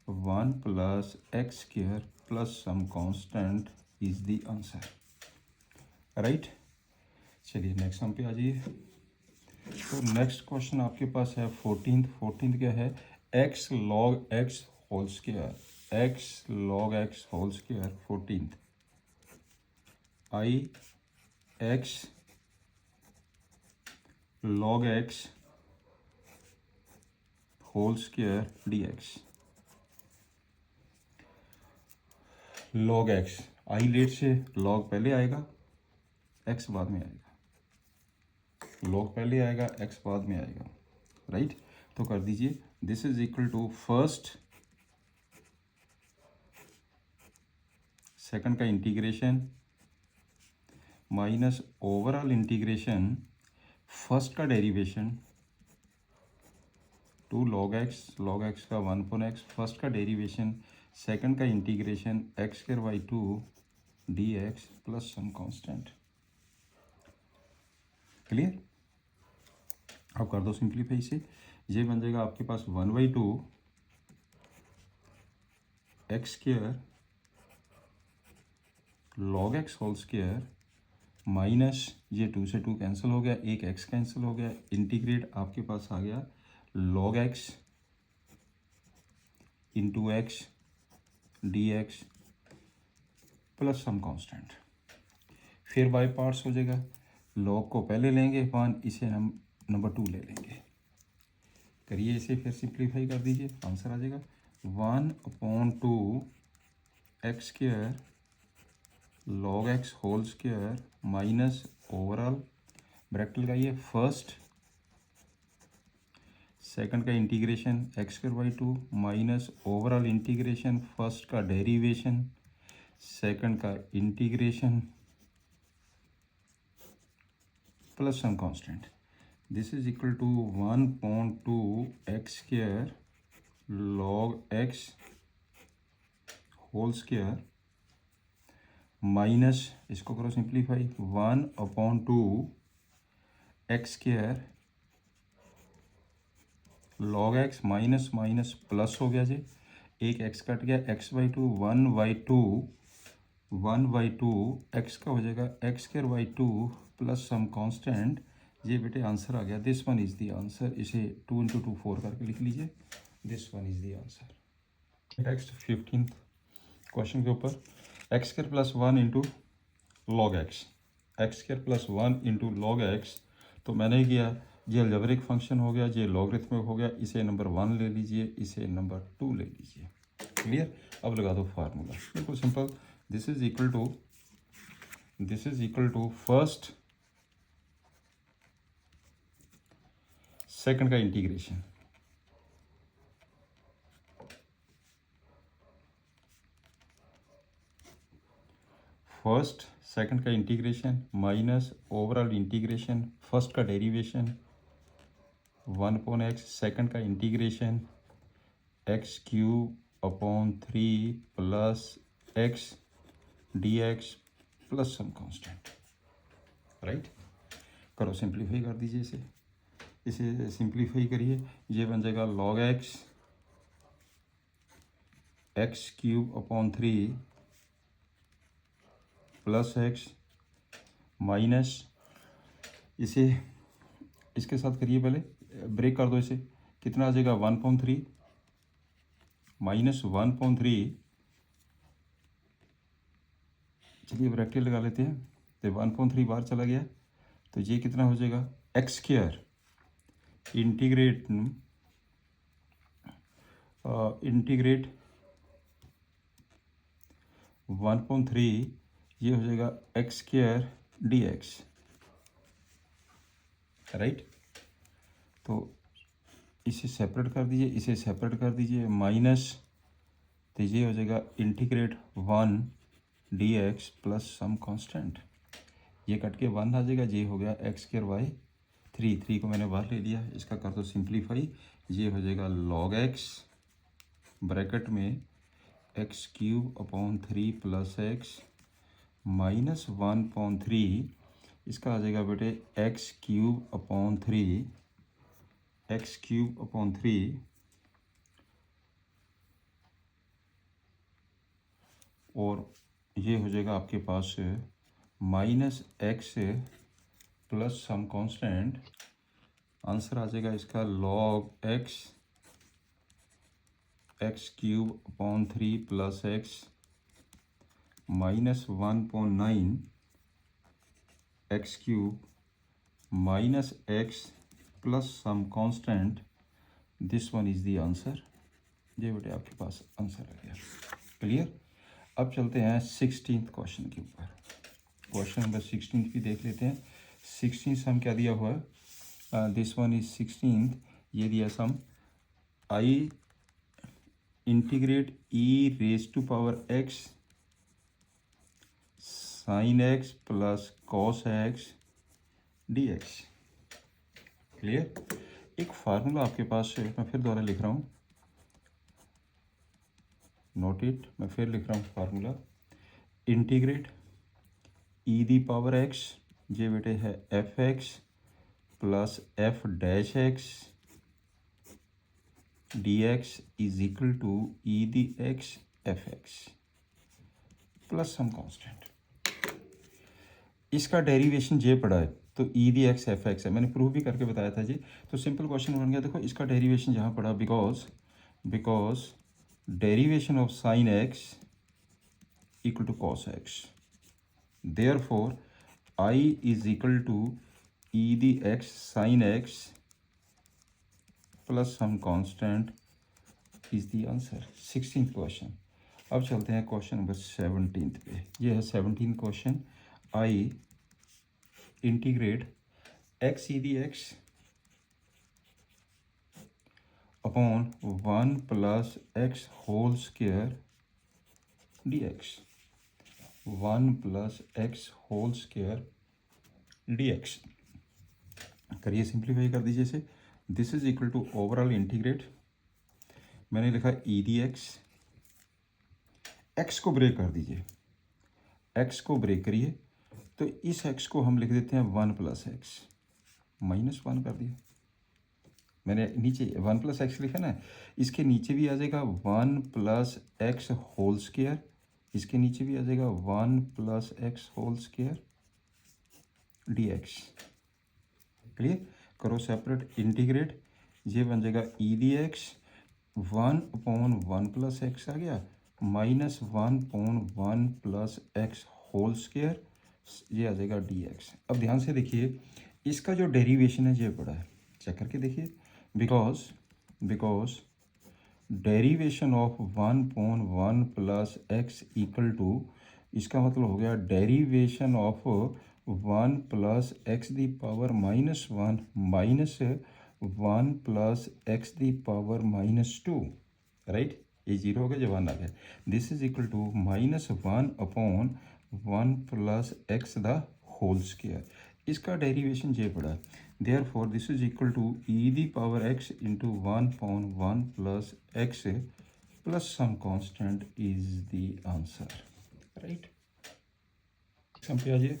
one plus x square plus some constant is the answer, right. चलिए next sum पे आ जाइए। तो next question आपके पास है 14th क्या है, x log x whole square, x log x whole square 14th, I x log x whole square d x, log x ILATE से लॉग पहले आएगा एक्स बाद में आएगा, लॉग पहले आएगा एक्स बाद में आएगा, राइट। तो कर दीजिए this is equal to first second का integration minus overall integration first का डेरिवेशन टू लॉग एक्स का वन पॉन एक्स फर्स्ट का डेरिवेशन, सेकंड का integration x square by two d x plus some constant, clear. अब कर दो simplify इसे, ये बन जाएगा आपके पास one by two x square log x whole square minus ये टू से टू कैंसिल हो गया, एक एक्स कैंसिल हो गया, इंटीग्रेट आपके पास आ गया log x into x d x plus some constant, फिर बाय पार्ट्स हो जाएगा, लॉग को पहले लेंगे वन, इसे हम नंबर टू ले लेंगे, करिए इसे फिर सिंप्लीफाई कर दीजिए, आंसर आ जाएगा one upon two x square log x whole square minus overall bracket लगाइए फर्स्ट सेकंड का integration x square by two minus overall integration first का डेरिवेशन सेकंड का integration plus some constant, this is equal to one point two x square log x whole square minus इसको करो simplify one upon two x square log x minus minus plus हो गया जी, एक x cut गया x by two one by two x का हो जाएगा x square by two plus some constant, ये बेटे आंसर आ गया, this one is the answer, इसे 2 इंटू 2 4 करके लिख लीजिए, this one is the answer. Next 15th question के ऊपर x square plus one into log x square plus one into log x, तो मैंने किया ये अलजेब्रिक फंक्शन हो गया, ये लॉगरिथमिक हो गया, इसे नंबर वन ले लीजिए, इसे नंबर टू ले लीजिए, क्लियर। अब लगा दो फार्मूला, बिल्कुल simple, this is equal to first second का इंटीग्रेशन। फर्स्ट सेकंड का integration minus overall integration first का डेरिवेशन 1/x, सेकंड का integration x³/3 plus x dx plus some constant, right. करो सिंप्लीफाई कर दीजिए इसे सिंप्लीफाई करिए, ये बन जाएगा log x³/3 plus x minus, इसे इसके साथ करिए, पहले ब्रेक कर दो इसे, कितना आ जाएगा 1/3 माइनस 1/3, चलिए ब्रैकेट लगा लेते हैं, तो 1/3 बाहर चला गया, तो ये कितना हो जाएगा x² इंटीग्रेट 1/3, ये हो जाएगा x² dx, राइट। तो इसे सेपरेट कर दीजिए, इसे सेपरेट कर दीजिए, माइनस, तो ये हो जाएगा integrate 1 dx plus some constant, ये कट के 1 आ जाएगा, ये हो गया x²/3, 3 को मैंने बाहर ले लिया, इसका कर दो सिंप्लीफाई, ये हो जाएगा log x ब्रैकेट में x³/3 प्लस x माइनस 1/3, इसका आ जाएगा बेटे x³/3 और ये हो जाएगा आपके पास minus x plus some constant, answer आ जाएगा इसका log x³/3 plus x minus 1/9 x³ minus x plus some constant, this one is the answer, ये बेटे आपके पास आंसर आ गया, क्लियर। अब चलते हैं 16th क्वेश्चन के ऊपर, क्वेश्चन नंबर 16 भी देख लेते हैं। 16 सम क्या दिया हुआ है, दिस वन इज 16th, ये दिया sum I integrate e⁻x sin x प्लस cos x dx, क्लियर। एक फार्मूला आपके पास है, मैं फिर दोबारा लिख रहा हूँ, नोट इट, मैं फिर लिख रहा हूँ फार्मूला, इंटीग्रेट e⁻x, ये बेटे है fx plus f'(x) dx is equal to e⁻x fx plus some constant, इसका डेरिवेशन जे पड़ा है, तो e⁻x fx है, मैंने प्रूव भी करके बताया था जी। तो सिंपल क्वेश्चन बन गया, देखो इसका डेरिवेशन जहाँ पड़ा, because derivation of sine x equal to cos x, therefore I is equal to e⁻x sin x plus some constant is the answer, 16th question. अब चलते हैं क्वेश्चन नंबर 17 पे, ये है 17th question, I integrate x e⁻x upon 1 plus x whole square dx, 1 plus x whole square dx, करिए simplify कर दीजिए इसे, this is equal to overall integrate, मैंने लिखा e⁻x, x को ब्रेक कर दीजिए, x को ब्रेक करिए, तो इस x को हम लिख देते हैं 1 प्लस x, माइनस 1 कर दिया, मैंने नीचे 1 प्लस x लिखा ना, इसके नीचे भी आ जाएगा 1 प्लस x होल स्क्वायर, इसके नीचे भी आ जाएगा 1 plus x whole square dx, clear. करो सेपरेट इंटीग्रेट, ये बन जाएगा e⁻x 1/1 प्लस x आ गया, minus 1/1 plus x whole square, ये आ जाएगा dx। अब ध्यान से देखिए, इसका जो डेरिवेशन है ये पड़ा है, चेक करके देखिए, because derivation of 1/1 plus x equal to, इसका मतलब हो गया derivation of 1 plus x the power -1 minus 1 plus x the power -2, right, ये जीरो हो गया, जब 1 आ गया, this is equal to -1 upon 1 plus x the whole square. इसका डेरिवेशन ये पड़ा, therefore this is equal to e the power x into 1 upon 1 plus x plus some constant is the answer, right. Sum पे आ जाइए,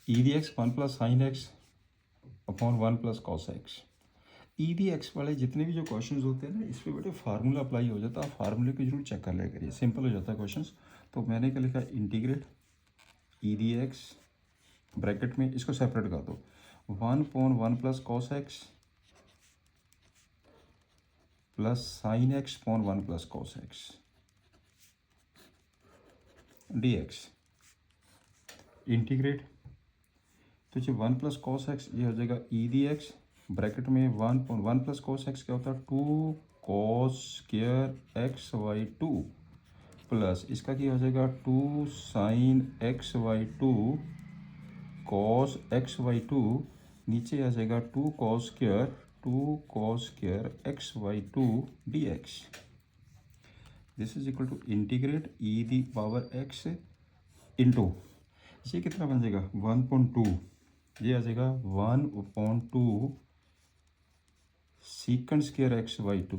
e the x 1 plus sine x upon 1 plus cos x. E d x वाले जितने भी जो questions होते हैं ना, इस पर बेटे फार्मूला अप्लाई हो जाता है, आप फार्मूले को जरूर चेक कर लिया करिए, सिंपल हो जाता है क्वेश्चंस। तो मैंने क्या लिखा, integrate e d x bracket में इसको सेपरेट कर दो, 1 upon 1 plus cos x plus sine x upon 1 plus cos x d x, integrate, तो जो 1 प्लस कॉस एक्स ये हो जाएगा ई डी एक्स ब्रैकेट में 1 प्लस कॉस एक्स क्या होता है, 2 cos square x by 2 plus इसका क्या हो जाएगा 2 sine x by 2 cos x by 2, नीचे आ जाएगा 2 cos square x by 2 d x. This is equal to integrate e the power x into, ये कितना बन जाएगा 1.2, ये आ जाएगा 1/2 secant square x by 2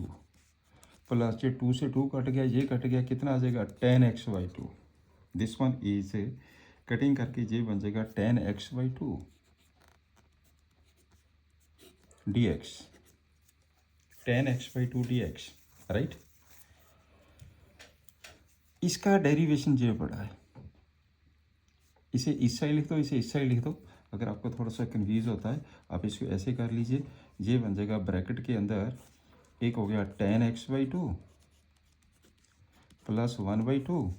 plus ये 2 से 2 कट गया, ये कट गया, कितना आ जाएगा 10x/2। This one is cutting करके ये बन जाएगा 10x/2 dx, 10x/2 dx, right. इसका डेरिवेशन ये पड़ा है, इसे इस साइड लिख दो, इसे इस साइड लिख दो, अगर आपको थोड़ा सा कन्फ्यूज होता है आप इसको ऐसे कर लीजिए, ये बन जाएगा ब्रैकेट के अंदर एक हो गया 10x/2 प्लस 1/2,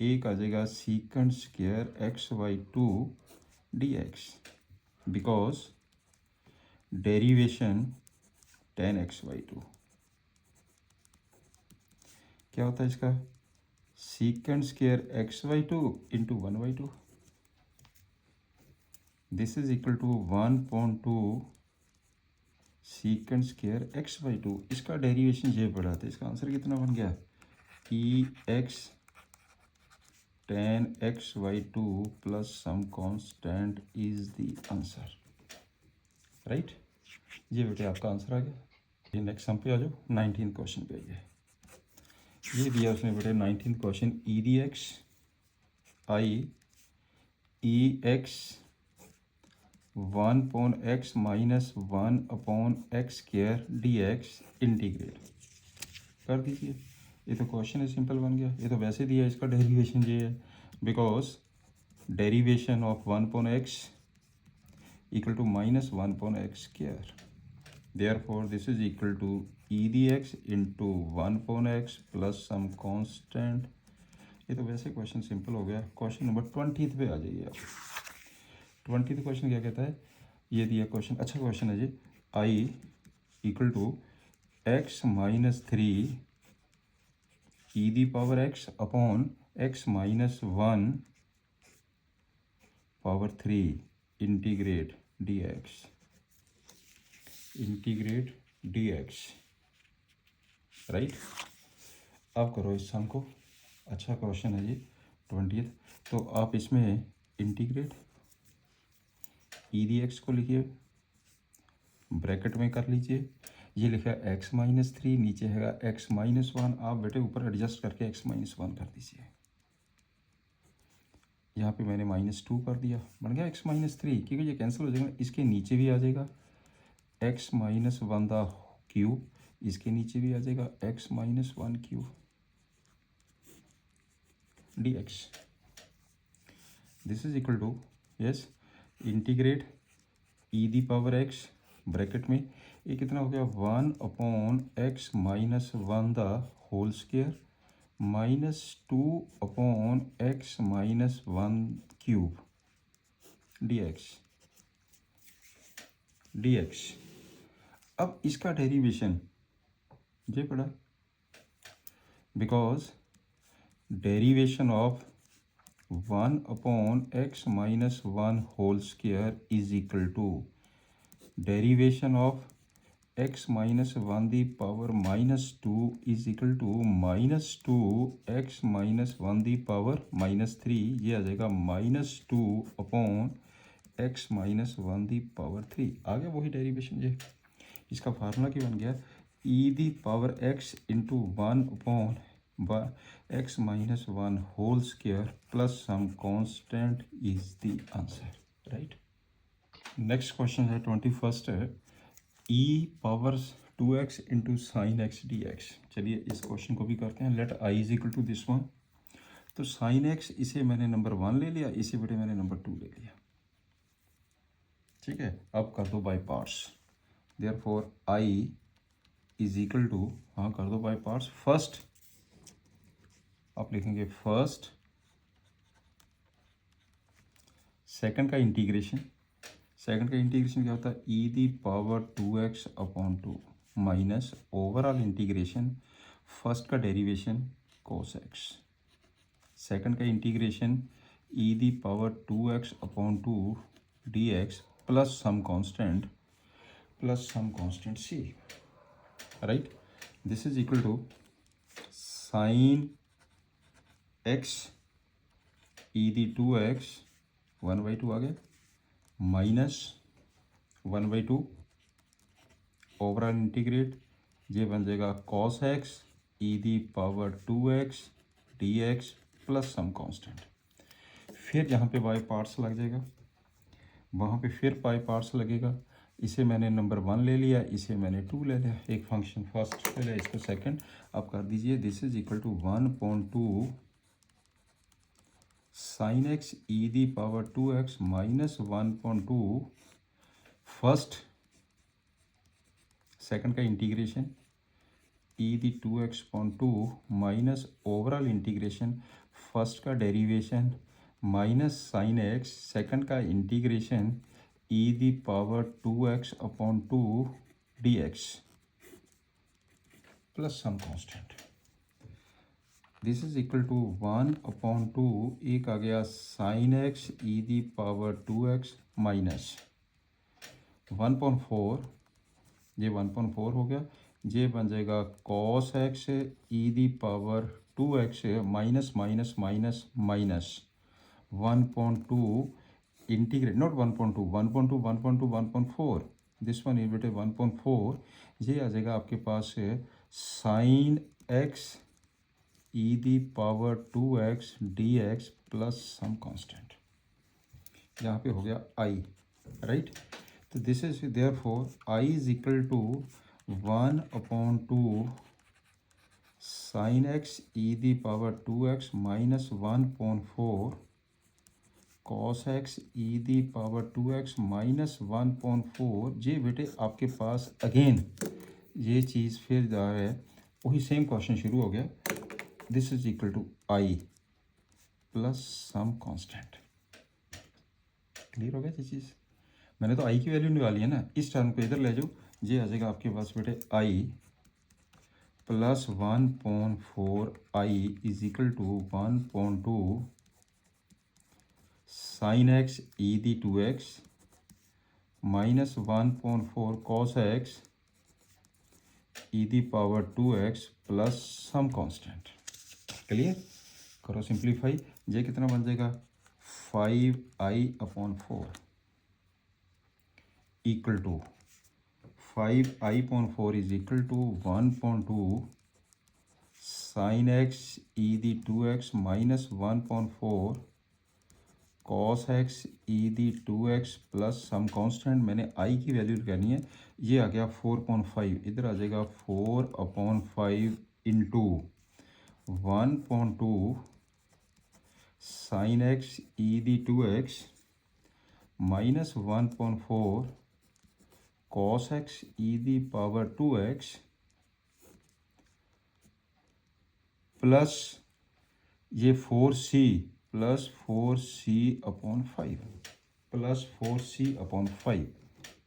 एक आ जाएगा secant square x/2 dx, because derivation 10x/2 क्या होता है इसका, secant square x/2 into 1/2, this is equal to 1/2 secant square x/2। इसका डेरिवेशन ये पड़ा था, इसका आंसर कितना बन गया, e x 10x/2 plus some constant is the answer, right. ये बेटे आपका आंसर आ गया। ये नेक्स्ट सम पे आ जाओ, 19 क्वेश्चन पे आइए। ये दिया उसने बेटे 19 question, e d x I e x 1/x minus 1/x² d x integrate कर दीजिए। ये तो क्वेश्चन है, सिंपल बन गया, ये तो वैसे दिया, इसका डेरिवेशन ये है, because derivation of 1/x equal to minus 1/x², therefore this is equal to e d x into 1/x plus some constant. ये तो वैसे क्वेश्चन सिंपल हो गया। क्वेश्चन नंबर 20 पे आ जाइए आप। 20 क्वेश्चन क्या कहता है, ये दिया क्वेश्चन, अच्छा क्वेश्चन है जी, आई इक्वल टू x माइनस 3 e the power x upon x minus 1 power 3 integrate dx, integrate dx, right. अब करो इस सम को, अच्छा क्वेश्चन है जी 20। तो आप इसमें इंटीग्रेट ई डी एक्स को लिखिए, ब्रैकेट में कर लीजिए, ये लिखा है x माइनस 3, नीचे है x माइनस 1, आप बेटे ऊपर एडजस्ट करके x माइनस 1 कर दीजिए। यहाँ पे मैंने -2 कर दिया, बन गया x माइनस 3, क्योंकि ये कैंसिल हो जाएगा, इसके नीचे भी आ जाएगा x माइनस 1 द क्यूब, इसके नीचे भी आ जाएगा x minus 1 cube dx, this is equal to, yes, integrate e the power x bracket में, ये कितना हो गया 1/x minus 1 the whole square minus 2/x minus 1 cube dx। अब इसका डेरिवेशन ये पड़ा, because derivation of 1/x minus 1 whole square is equal to derivation of x minus one the power -2 is equal to -2 x minus one the power -3, ये आ जाएगा -2 upon x minus one the power 3। आ गया वही derivation. ये इसका formula क्या बन गया, e the power x into 1 upon x minus 1 whole square plus some constant is the answer, right. Next question है 21st है, e power 2x into sine x d x. चलिए इस क्वेश्चन को भी करते हैं। Let i is equal to this one. तो sine x इसे मैंने नंबर 1 ले लिया, इसे बेटे मैंने नंबर 2 ले लिया, ठीक है। अब कर दो by parts. Therefore i is equal to, हाँ कर दो बाय पार्ट्स। फर्स्ट आप लिखेंगे फर्स्ट, सेकंड का इंटीग्रेशन। सेकंड का इंटीग्रेशन क्या होता है, e the power 2x upon 2 minus overall integration first का डेरिवेशन cos x। सेकंड का integration e the power 2x upon 2 dx plus some constant c, right. This is equal to sine x e the 2x 1/2 आ गया minus 1/2 overall integrate, ये बन जाएगा cos x e the power 2x dx plus some constant. फिर यहाँ पे by parts लग जाएगा, वहाँ पे फिर बाय पार्ट्स लगेगा। इसे मैंने नंबर 1 ले लिया, इसे मैंने 2 ले लिया। एक फंक्शन फर्स्ट ले लिया, इसको सेकंड। अब कर दीजिए this is equal to 1/2 sine x e the power 2x minus 1/2 first second का integration e the 2x/2 minus overall integration first का derivation minus sine x second का integration e the power 2x/2 dx plus some constant. This is equal to 1/2, एक आ गया sine x e the power 2x minus 1/4, ये 1/4 हो गया। ये बन जाएगा cos x e the power 2x minus minus minus minus 1/2 integrate, not 1/2, 1/2 1/2 1/4, this one is बेटे 1/4। ये आ जाएगा आपके पास sine x e the power 2x dx plus some constant. यहाँ पे हो गया i, राइट। तो this is therefore i is equal to 1/2 sine x e the power 2x minus 1/4 cos x e the power 2x minus 1/4। ये बेटे आपके पास again ये चीज़ फिर जा रहा है, वही सेम क्वेश्चन शुरू हो गया। This is equal to i plus some constant. Clear हो गया ये चीज़। मैंने तो i की वैल्यू निकाली है ना, इस टर्म को इधर ले जाओ, ये आ जाएगा आपके पास बेटे i plus 1/4 i is equal to 1/2 sine x e the 2x minus 1/4 cos x e the power 2x plus some constant. Clear करो, सिंप्लीफाई। ये कितना बन जाएगा 5i/4 equal to 5i/4 is equal to 1/2 sine x e the 2x minus 1/4 cos x e the 2x plus some constant. मैंने i की value करनी है, ये आ गया 4/5, इधर आ जाएगा 4/5 into 1/2 sine x e the 2x minus 1/4 cos x e the power 2x plus ये 4c plus 4c/5 plus 4c/5।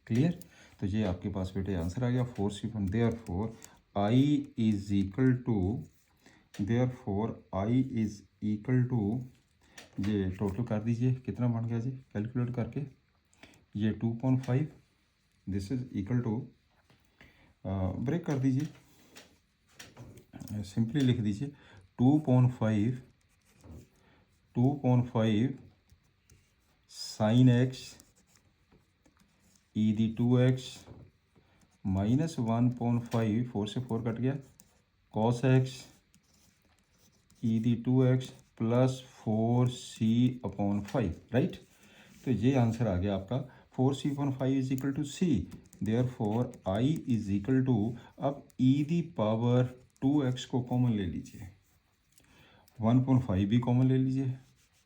Clear. तो ये आपके पास बेटे आंसर आ गया 4c। Therefore i is equal to, therefore i is equal to, ये total कर दीजिए कितना बन गया जी कैलकुलेट करके, ये 2.5 this is equal to, break कर दीजिए, सिंपली लिख दीजिए 2.5 sine x e the 2x minus 1.5, 4 से 4 कट गया, cos x e the 2x plus 4c/5, right. तो ये आंसर आ गया आपका 4c/5 is equal to c, therefore I is equal to, अब ई दी पावर 2x को common ले लीजिए, 1.5 भी कॉमन ले लीजिए,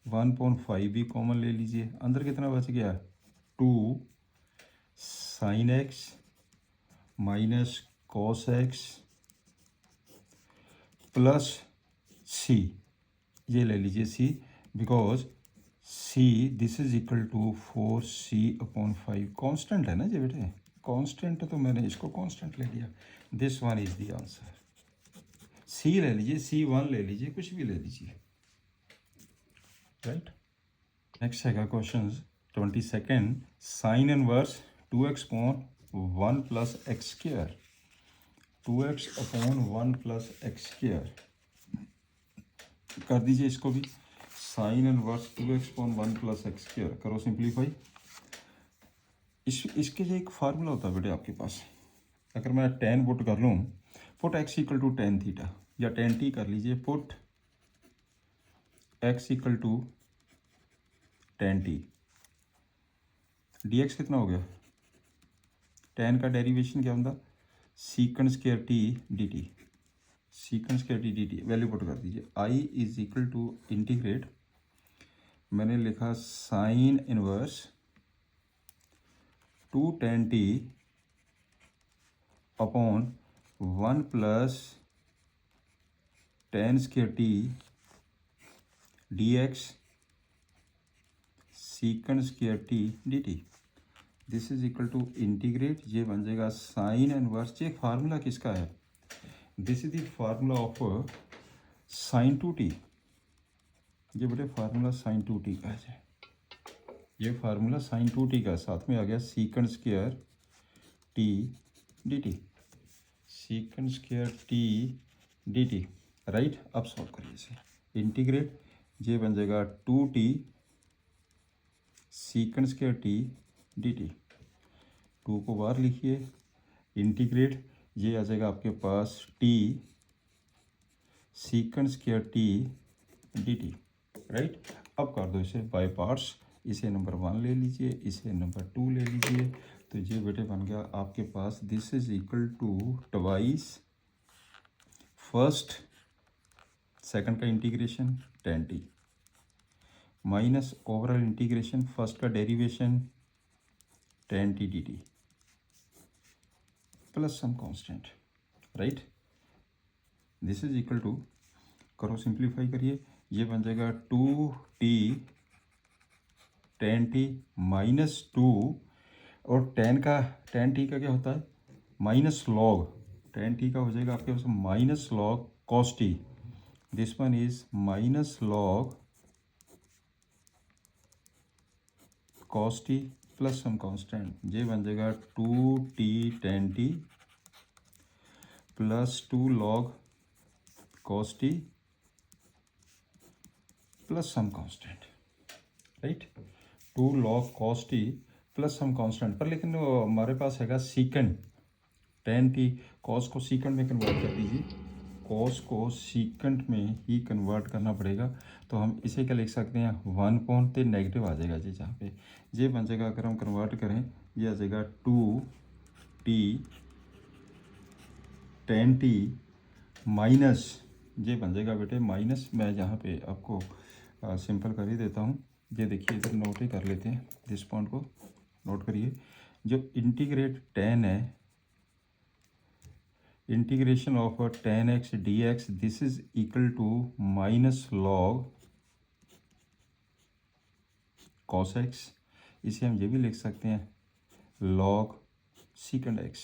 1.5 भी कॉमन ले लीजिए, अंदर कितना बच गया 2 sine x minus cos x plus c, ये ले लीजिए c, because c this is equal to 4c/5, constant है ना जी बेटे, कांस्टेंट, तो मैंने इसको कांस्टेंट ले लिया, this one is the answer. C ले लीजिए, C1 ले लीजिए, कुछ भी ले लीजिए, राइट। नेक्स्ट है question 22, sine inverse 2x/1 plus x square, 2x/1 plus x square कर दीजिए इसको भी, sine inverse 2x/1 plus x square करो सिंप्लीफाई। इसके लिए एक फार्मूला होता है बेटे आपके पास, अगर मैं tan पुट कर लूँ, put x equal to tan theta, या tan t कर लीजिए, put x equal to tan t, dx कितना हो गया, tan का डेरिवेशन क्या होता, secant square t dt, secant square t dt, value put कर दीजिए, i is equal to integrate, मैंने लिखा sine inverse 2 tan t upon 1 plus tan square t dx secant square t dt, this is equal to integrate, ये बन जाएगा sine inverse, ये formula किसका है, this is the formula of sine 2t, ये बेटे फार्मूला साइन 2t का है, ये फार्मूला साइन 2t का, साथ में आ गया secant square t dt, secant square t dt, right. अब सॉल्व करिए इसे, इंटीग्रेट, ये बन जाएगा 2t secant square t dt, 2 को बाहर लिखिए, इंटीग्रेट, ये आ जाएगा आपके पास t secant square t dt, right. अब कर दो इसे बाय पार्ट्स, इसे नंबर 1 ले लीजिए, इसे नंबर 2 ले लीजिए, तो ये बेटे बन गया आपके पास, this is equal to twice first second का integration tan t minus overall integration first का derivation tan t dt plus some constant, right. This is equal to, करो सिंप्लीफाई करिए, ये बन जाएगा 2t tan t माइनस 2, और tan t का क्या होता है, माइनस लॉग, tan t का हो जाएगा आपके पास minus log cos t, this one is minus log cos t plus some constant, ये बन जाएगा 2t tan t plus 2 log cos t plus some constant, right, 2 log cos t plus some constant, पर लेकिन हमारे पास हैगा secant tan t, cos को secant में कन्वर्ट कर दीजिए, cos को सीकंड में ही कन्वर्ट करना पड़ेगा, तो हम इसे क्या लिख सकते हैं, 1 पॉइंट तो नेगेटिव आ जाएगा जी, जहाँ पे ये बन जाएगा, अगर हम कन्वर्ट करें, ये आ जाएगा 2t tan t माइनस, ये बन जाएगा बेटे माइनस, मैं यहाँ पे आपको सिंपल कर ही देता हूँ, ये देखिए इधर नोट ही कर लेते हैं, दिस पॉइंट को नोट करिए, जो इंटीग्रेट tan है, integration of tan x dx, this is equal to minus log cos x, इसे हम ये भी लिख सकते हैं log secant x,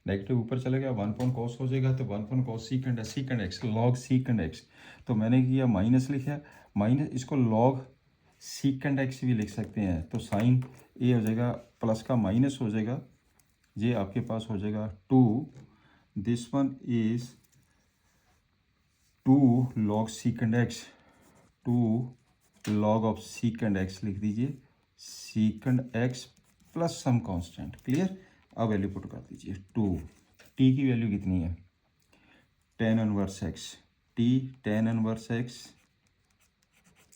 नेगेटिव ऊपर चले गया, 1 पॉइंट cos हो जाएगा, तो 1 point cos secant x log secant x, तो मैंने किया माइनस लिखा, माइनस इसको log सीकेंड एक्स भी लिख सकते हैं। तो साइन ए हो जाएगा प्लस का माइनस हो जाएगा, ये आपके पास हो जाएगा 2, this one is 2 log secant x, 2 log of secant x लिख दीजिए, secant x plus some constant. Clear. अब वैल्यू पुट कर दीजिए 2, टी की वैल्यू कितनी है, tan inverse x, t tan inverse x,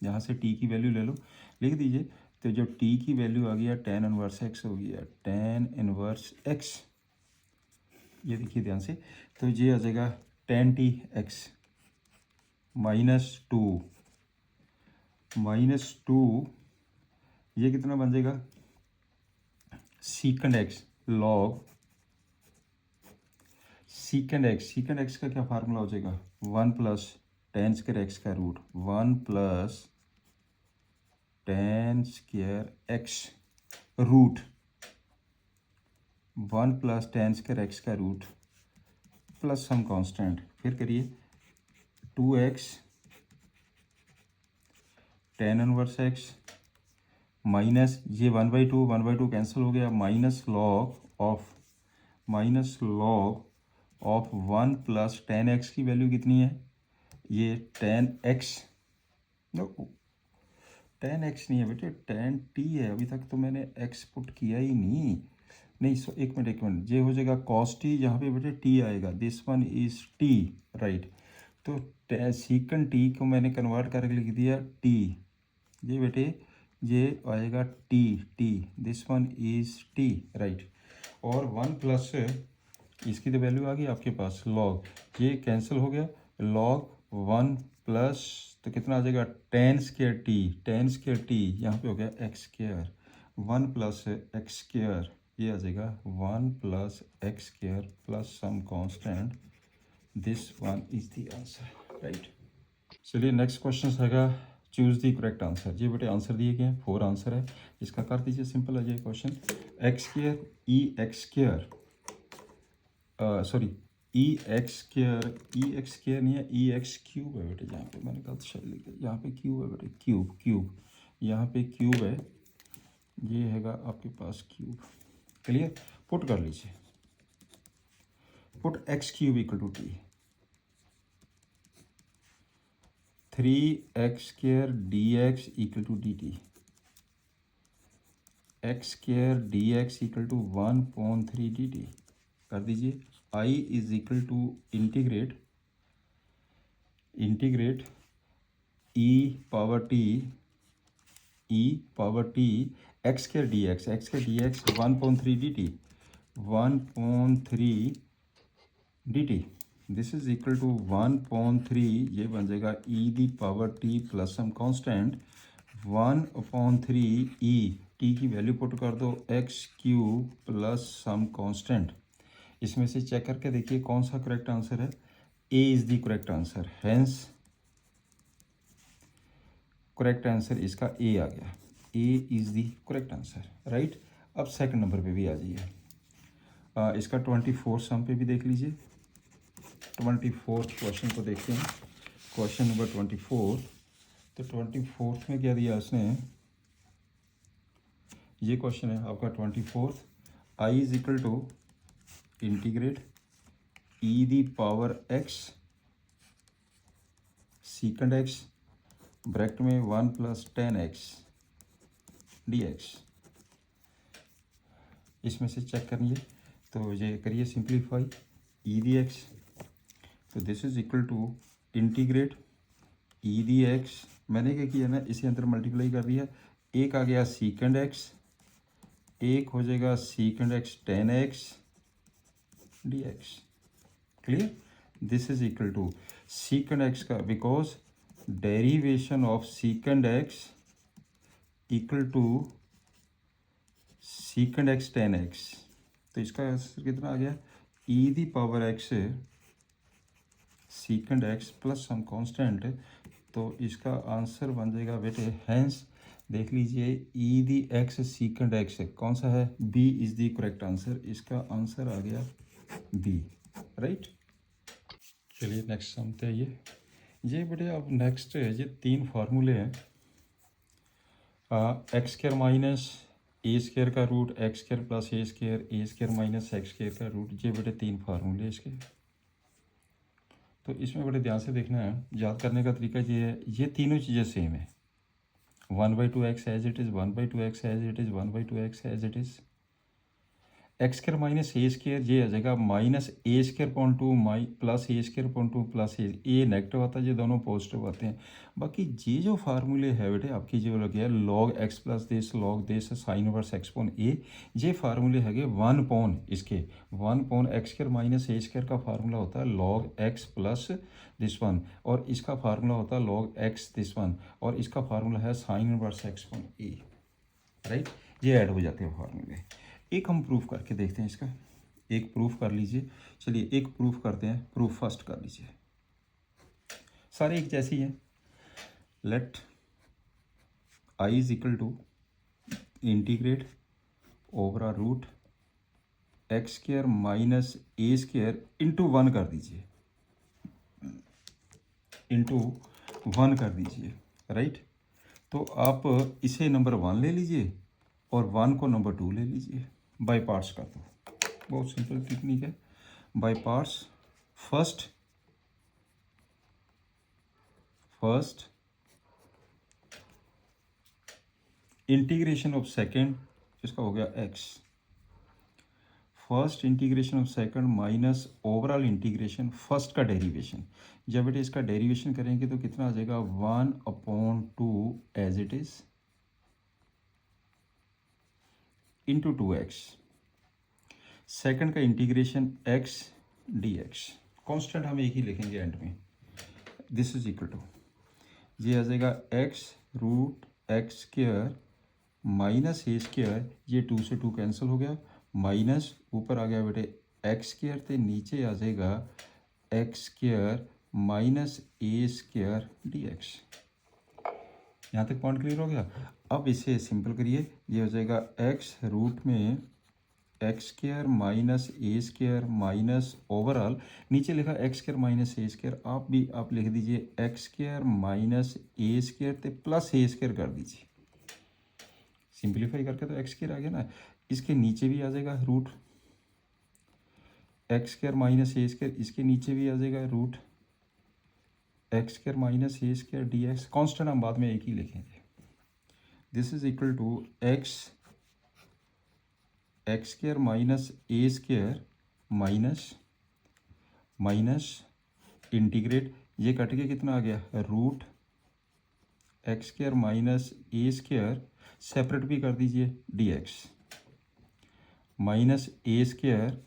यहाँ से टी की वैल्यू ले लो, लिख दीजिए। तो जो टी की वैल्यू आ गया tan इनवर्स एक्स हो गया tan इनवर्स एक्स, ये देखिए ध्यान से, तो ये आ जाएगा tan टी एक्स -2, -2, ये कितना बन जाएगा, secant x log secant x का क्या फार्मूला हो जाएगा, 1 प्लस टेन स्क्वायर एक्स का root, 1 plus tan square x root, 1 plus tan square x का रूट प्लस सम कांस्टेंट, फिर करिए 2x ten inverse x minus ये 1/2 कैंसिल हो गया, minus log of 1 plus tan x की वैल्यू कितनी है, ये टेन एक्स, टेन एक्स नहीं है बेटे, टेन टी है, अभी तक तो मैंने एक्स पुट किया ही नहीं सो एक मिनट, ये हो जाएगा कॉस टी, यहाँ पे बेटे टी आएगा, this one is T, right. तो सीकन टी को मैंने कन्वर्ट करके लिख दिया टी, ये बेटे ये आएगा T, this one is T, right. और 1 प्लस इसकी तो वैल्यू आ गई आपके पास लॉग, ये कैंसिल हो गया, लॉग 1 प्लस तो कितना आ जाएगा टेन स्क्वायर टी, यहाँ पे हो गया x square, 1 plus x square, ये आ जाएगा 1 plus x square plus some constant, this one is the answer, right. चलिए नेक्स्ट क्वेश्चन हैगा चूज द करेक्ट आंसर। जी बेटे आंसर दिए गए हैं, 4 आंसर है, इसका कर दीजिए, सिंपल है ये क्वेश्चन। एक्स स्क्वायर ई एक्स स्क्वायर, सॉरी ई एक्स स्क्वायर नहीं है, ई एक्स क्यूब है बेटे, यहाँ पे मैंने गलत शब्द लिखा, यहाँ पे क्यूब है बेटे, क्यूब यहाँ पे क्यूब है, ये हैगा आपके पास क्यूब। क्लियर, पुट कर लीजिए, put x cube equal to t, 3x square d x equal to d t, x square d x equal to 1/3 d t कर दीजिए। I is equal to integrate e power t x square d x 1/3 d t, 1/3 d t, this is equal to 1/3, ये बन जाएगा e the power t plus some constant 1/3 e, t की वैल्यू put कर दो x cube plus some constant, इसमें से check करके देखिए कौन सा करेक्ट आंसर है, A is the correct answer, hence correct answer इसका ए आ गया, A is the correct answer, right. अब सेकंड नंबर पे भी आ जाइए, इसका 24 सम पे भी देख लीजिए, 24 क्वेश्चन को देखते हैं, क्वेश्चन नंबर 24। तो 24 में क्या दिया उसने, ये क्वेश्चन है आपका 24, I is equal to integrate e the power x secant x bracket में 1 plus tan x d x, इसमें से चेक करिए, तो ये करिए सिंप्लीफाई ई दी एक्स, तो this is equal to integrate e the x, मैंने क्या किया ना इसी अंदर मल्टीप्लाई कर दिया, एक आ गया सीकेंड एक्स, एक हो जाएगा secant x tan x d x. Clear, this is equal to secant x का, because derivation of secant x equal to secant x tan x, तो इसका आंसर कितना आ गया, e the power x secant x plus some constant, तो इसका answer बन जाएगा बेटे, हेंस देख लीजिए ई दी एक्स सीकेंड एक्स कौन सा है, B is the correct answer, इसका आंसर आ गया बी, राइट। चलिए नेक्स्ट समझते हैं ये बेटे, अब नेक्स्ट ये 3 फार्मूले हैं, x square minus a square का root x square plus a square minus x square का रूट, ये बेटे 3 फार्मूले इसके। तो इसमें बड़े ध्यान से देखना है, याद करने का तरीका ये है, ये तीनों चीज़ें सेम है। 1/2x as it is, 1/2x as it is, 1/2x as it is. X square minus a square ये आ जाएगा minus a square upon two plus a square upon two plus a negative आता है, ये दोनों positive आते हैं। बाकी ये जो फार्मूले है बेटे आपकी जो लगे है log x plus this log this sine inverse x upon a, ये फार्मूले है 1 पॉन इसके 1 upon x square minus a square का फार्मूला होता है log x plus this one, और इसका फार्मूला होता है लॉग एक्स दिस वन, और इसका फार्मूला है साइन इनवर्स एक्स पॉन ए। राइट, ये ऐड हो जाते हैं फार्मूले। एक हम प्रूफ करके देखते हैं इसका, एक प्रूफ कर लीजिए। चलिए एक प्रूफ करते हैं, प्रूफ फर्स्ट कर लीजिए। सारे एक जैसी हैं। Let I is equal to integrate over आ root x square minus a square into 1 कर दीजिए, इंटू 1 कर दीजिए। राइट, तो आप इसे नंबर 1 ले लीजिए और 1 को नंबर 2 ले लीजिए। बाय पार्ट्स कर दो, बहुत सिंपल टेक्निक है। Bye parts, first integration of second, इसका हो गया x, first integration of second minus overall integration first का डेरिवेशन। जब बेटे इसका डेरिवेशन करेंगे तो कितना आ जाएगा 1/2 as it is into 2x, second का इंटीग्रेशन x dx, कांस्टेंट हम एक ही लिखेंगे एंड में। दिस इज इक्वल टू, ये आ जाएगा x root x square minus a square, ये 2 से 2 कैंसिल हो गया, माइनस ऊपर आ गया बेटे एक्स स्क्र, तो नीचे आ जाएगा x square minus a square dx। यहाँ तक पॉइंट क्लियर हो गया। अब इसे सिंपल करिए, ये हो जाएगा एक्स रूट में x square minus a square minus overall, नीचे लिखा x square minus a square, आप लिख दीजिए x square minus a square तो प्लस ए स्क्र कर दीजिए। सिंप्लीफाई करके तो एक्स स्क्र आ गया ना, इसके नीचे भी आ जाएगा root x square minus a square, इसके नीचे भी आ जाएगा root x square minus a square dx। Constant हम बाद में एक ही लिखेंगे। This is equal to x square minus a square minus integrate, ये कट के कितना आ गया root x square minus a square, separate भी कर दीजिए dx, minus a square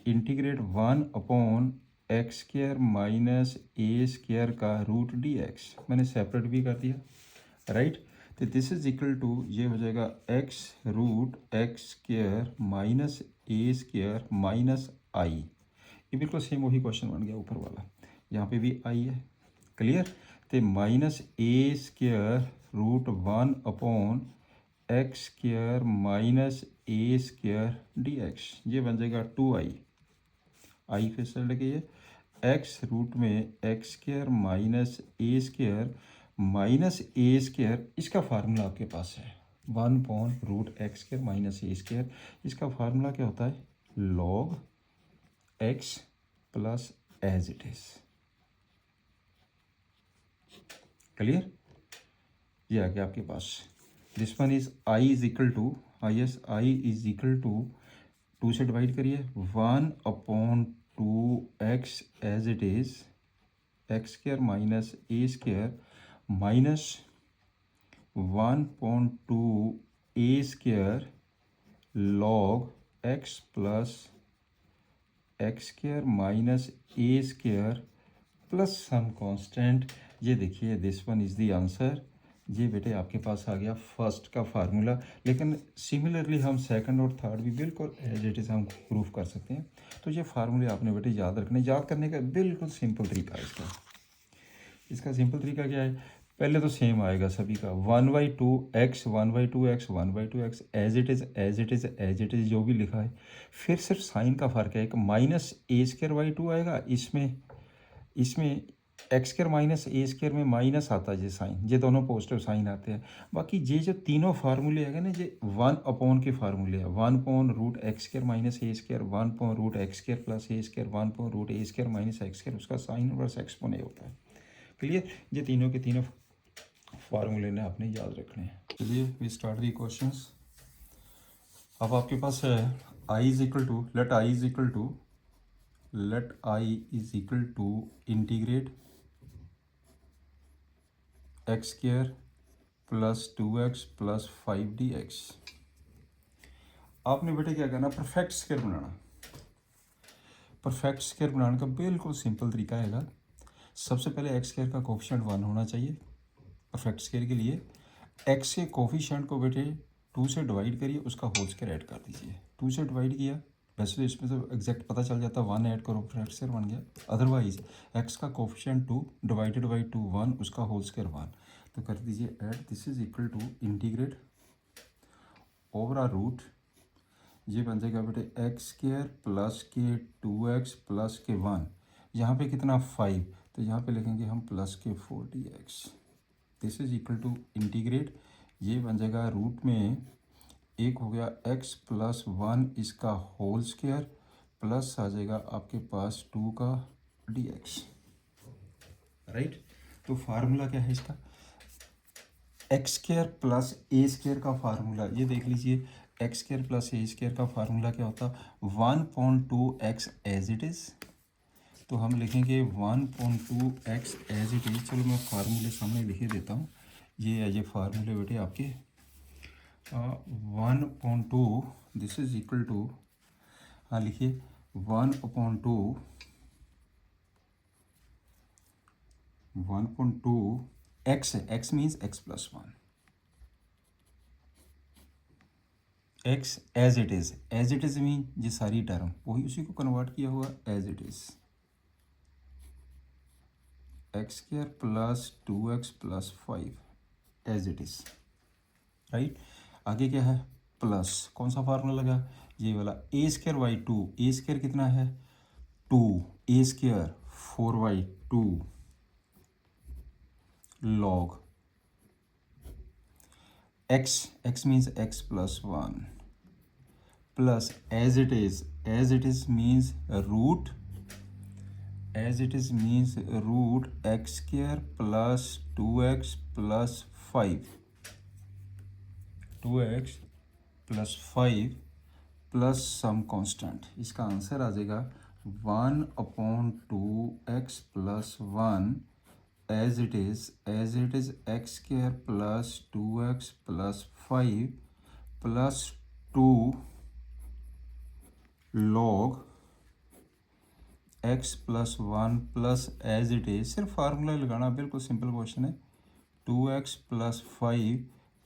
integrate 1 x square minus a square का रूट dx, मैंने सेपरेट भी कर दिया। राइट, तो दिस इज इक्वल टू, ये हो जाएगा x root x square minus a square minus I. ये बिल्कुल सेम वही क्वेश्चन बन गया ऊपर वाला, यहाँ पे भी आई है। क्लियर, तो minus a square root 1 x square minus a square dx, ये बन जाएगा 2i। आई फिर से लगे एक्स रूट में x square minus a square minus a square, इसका फार्मूला आपके पास है 1 root x square minus a square. इसका फार्मूला क्या होता है log x plus as it is. Clear, ये आ गया आपके पास। This one is I is equal to I is equal to 2 से डिवाइड करिए 1/2 x as it is x square minus a square minus 1/2 a square log x plus x square minus a square plus some constant. ये देखिए this one is the answer. ये बेटे आपके पास आ गया फर्स्ट का फार्मूला, लेकिन सिमिलरली हम सेकंड और थर्ड भी बिल्कुल एज इट इज़ हम प्रूफ कर सकते हैं। तो ये फार्मूले आपने बेटे याद रखने, याद करने का बिल्कुल सिंपल तरीका है इसका सिंपल तरीका क्या है, पहले तो सेम आएगा सभी का 1/2x 1/2x as it is जो भी लिखा है। फिर सिर्फ साइन का फ़र्क है, एक माइनस ए स्क्र बाई 2 आएगा, इसमें x square minus a square में माइनस आता है जे साइन, ये दोनों पॉजिटिव साइन आते हैं। बाकी ये जो तीनों फार्मूले है ना, ये 1 के फार्मूले हैं। 1/√x² minus a square, 1/√x² plus a square, 1/√a² minus x square, उसका साइन इनवर्स एक्सपोनेंट होता है। क्लियर? ये तीनों के तीनों फार्मूले ने आपने याद रखने हैं। चलिए वी स्टार्ट दी क्वेश्चंस। अब आपके पास है I is equal to, let I is equal to integrate x square plus 2x plus 5dx। आपने बेटे क्या करना, परफेक्ट स्क्वायर बनाना। परफेक्ट स्क्वायर बनाने का बिल्कुल सिंपल तरीका है। सबसे पहले एक्स स्क्वायर का कोफिशिएंट 1 होना चाहिए परफेक्ट स्क्वायर के लिए। एक्स के कोफिशिएंट को बेटे 2 से डिवाइड करिए, उसका होल स्क्वायर ऐड कर दीजिए। 2 से डिवाइड किया, वैसे तो इसमें तो एग्जैक्ट पता चल जाता, 1 ऐड करो परफेक्ट स्क्वायर बन गया। अदरवाइज एक्स का कोफिशिएंट 2 डिवाइडेड बाई 2 1, उसका होल स्क्वायर 1। तो कर दीजिए add, this is equal to integrate over आ रूट, ये बन जाएगा बेटे एक्स स्क्र प्लस के 2x प्लस के 1, यहाँ पे कितना 5, तो यहाँ पे लिखेंगे हम प्लस के 4dx। This is equal to integrate, ये बन जाएगा रूट में एक हो गया x प्लस 1 इसका होल स्क्वायर प्लस आ जाएगा आपके पास 2 का dx। राइट? तो फार्मूला क्या है इसका, x square plus a square का फार्मूला ये देख लीजिए। X square plus a square का फार्मूला क्या होता, 1/2x एज इट इज़। तो हम लिखेंगे 1/2x एज इट इज़। चलो मैं फार्मूले सामने लिखे देता हूँ। ये फार्मूले बेटे आपके 1/2, दिस इज इक्वल टू, हाँ लिखिए 1/2 x, x means x plus 1, x as it is mean ये सारी टर्म वही उसी को कन्वर्ट किया हुआ as it is, x square plus 2x plus 5 as it is. Right? आगे क्या है, प्लस कौन सा फार्मूला लगा, ये वाला a square by 2। A square कितना है 2, a square 4/2 log x, x means x plus 1 plus as it is means root, as it is means root x square plus 2x plus 5, 2x plus 5 plus some constant. इसका answer आ जाएगा 1/2x plus 1 as it is x square plus 2x plus 5 plus 2 log x plus 1 plus as it is, सिर्फ formula लगाना, बिल्कुल simple question है। 2x plus 5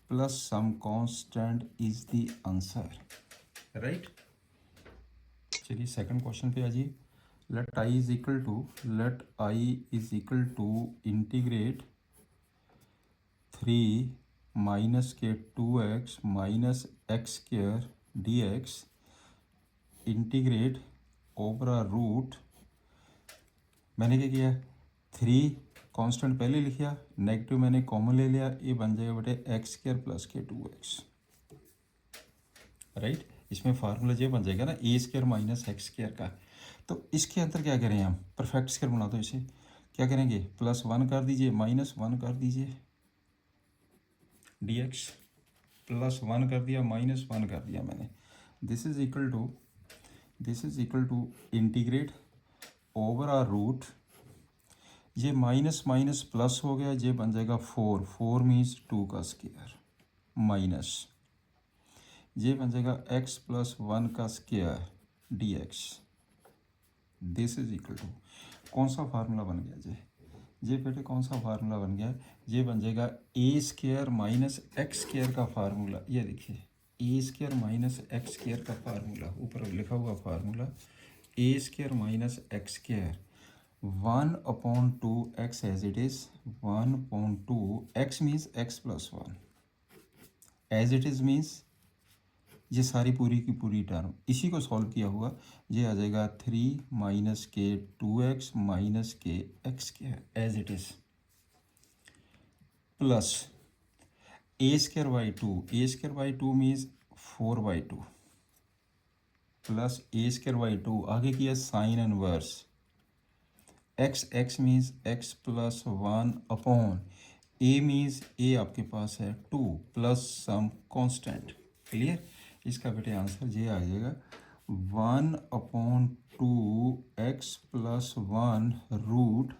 plus some constant is the answer. Right? चलिए second question पे आ जाइए। Let I is equal to integrate 3 minus के 2x minus x square dx integrate over आ रूट, मैंने क्या किया 3 कांस्टेंट पहले लिखा, नेगेटिव मैंने कॉमन ले लिया, ये बन जाएगा बेटे एक्स स्क्र प्लस के 2x। राइट? इसमें फार्मूला ये बन जाएगा ना ए स्क्र माइनस एक्स स्क्र का। तो इसके अंदर क्या करें हम, परफेक्ट स्क्वायर बना दो इसे। क्या करेंगे, प्लस 1 कर दीजिए, माइनस 1 कर दीजिए dx, प्लस 1 कर दिया, माइनस 1 कर दिया मैंने। This is equal to integrate over आ रूट, ये माइनस माइनस प्लस हो गया, ये बन जाएगा 4, 4 मीन्स 2 का स्क्वायर माइनस, ये बन जाएगा x प्लस 1 का square dx। This is equal to, कौन सा फार्मूला बन गया ये बेटे कौन सा फार्मूला बन गया, ये बन जाएगा a square minus x square का फार्मूला। ये देखिए a square minus x square का फार्मूला, ऊपर लिखा हुआ formula a square minus x square 1/2x as it is, 1/2 x means x plus 1 as it is means ये सारी पूरी की पूरी टर्म, इसी को सॉल्व किया हुआ ये आ जाएगा 3 माइनस के 2x माइनस के x square as it is plus a square by two means 4/2 plus a square by two आगे किया sine inverse x means x plus 1 upon a means a आपके पास है 2 प्लस सम कांस्टेंट। क्लियर, इसका बेटे answer ये आ जाएगा 1/2 x plus 1 root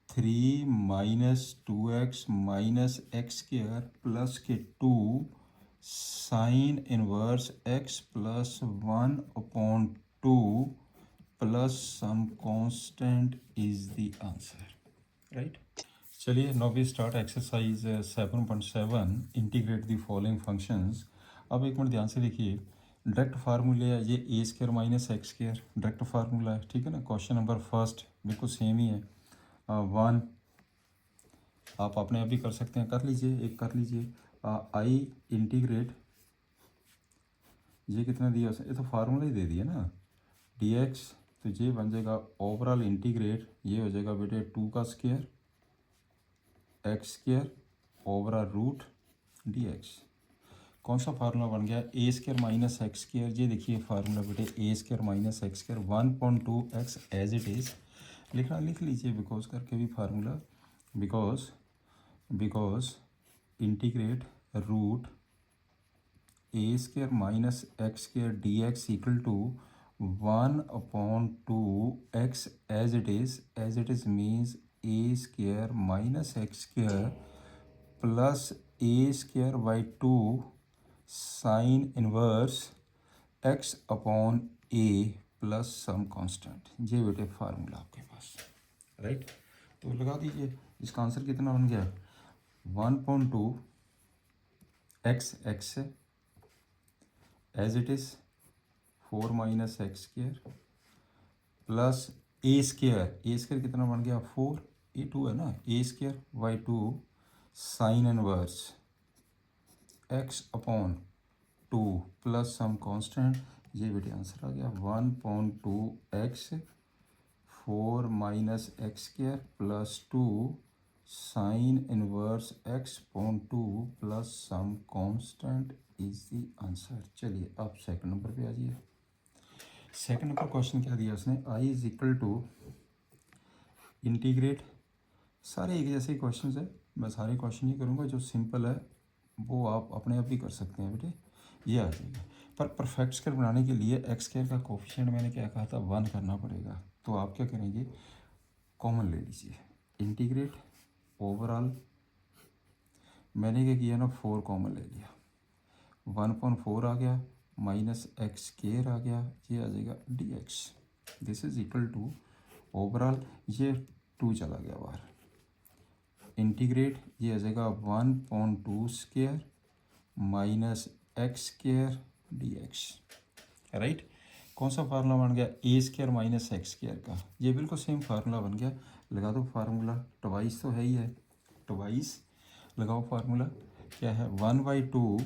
3 minus 2x minus x square plus के 2 sine inverse x plus 1/2 plus some constant is the answer. Right, चलिए now we start exercise 7.7 integrate the following functions. अब एक minute ध्यान से देखिए, डायरेक्ट फार्मूला है ये a square minus x square direct formula है, ठीक है ना। क्वेश्चन नंबर फर्स्ट बिल्कुल सेम ही है, 1 आप अपने आप भी कर सकते हैं, कर लीजिए, एक कर लीजिए आई इंटीग्रेट, ये कितना दिया उसने, ये तो फार्मूला ही दे दिया ना, dx, तो ये बन जाएगा ओवरऑल इंटीग्रेट, ये हो जाएगा बेटे 2 का square x square overall root dx। कौन सा फार्मूला बन गया, a square minus x square, ये देखिए फार्मूला बेटे a square minus x square 1.2x as it is लिखना, लिख लीजिए बिकॉज करके भी formula, because integrate root a square minus x square d x equal to 1/2x as it is means a square minus x square plus a square by 2 sine inverse x upon A plus some constant, ये बेटे formula आपके पास। Right, तो लगा दीजिए, इसका answer कितना बन गया 1.2x एक्स है as it is 4 minus x square plus a square कितना बन गया 4, ए 2 है ना, a square by 2 sine inverse x upon 2 plus some constant, ये बेटे आंसर आ गया 1.2x 4 minus x square plus 2 sine inverse x upon 2 plus some constant is the answer. चलिए अब सेकंड नंबर पे आ जाइए। सेकंड नंबर क्वेश्चन क्या दिया उसने, आई इज इक्वल टू इंटीग्रेट, सारे एक जैसे क्वेश्चन है, मैं सारे क्वेश्चन ही करूँगा, जो सिंपल है वो आप अपने आप ही कर सकते हैं बेटे, ये आ जाएगा। पर परफेक्ट स्क्वायर बनाने के लिए एक्स स्क्वायर का कोफिशिएंट मैंने क्या कहा था 1 करना पड़ेगा, तो आप क्या करेंगे कॉमन ले लीजिए, इंटीग्रेट ओवरऑल, मैंने क्या किया ना 4 कॉमन ले लिया, 1/4 आ गया माइनस एक्स स्क्वायर आ गया, ये आ जाएगा dx, this is equal to overall, ये 2 चला गया बाहर, इंटीग्रेट ये आ जाएगा 1/2 square minus x square dx। Right, कौन सा फार्मूला बन गया a square minus x square का, ये बिल्कुल सेम फार्मूला बन गया, लगा दो फार्मूला, ट्वाइस तो है ही है, ट्वाइस लगाओ फार्मूला, क्या है 1/2,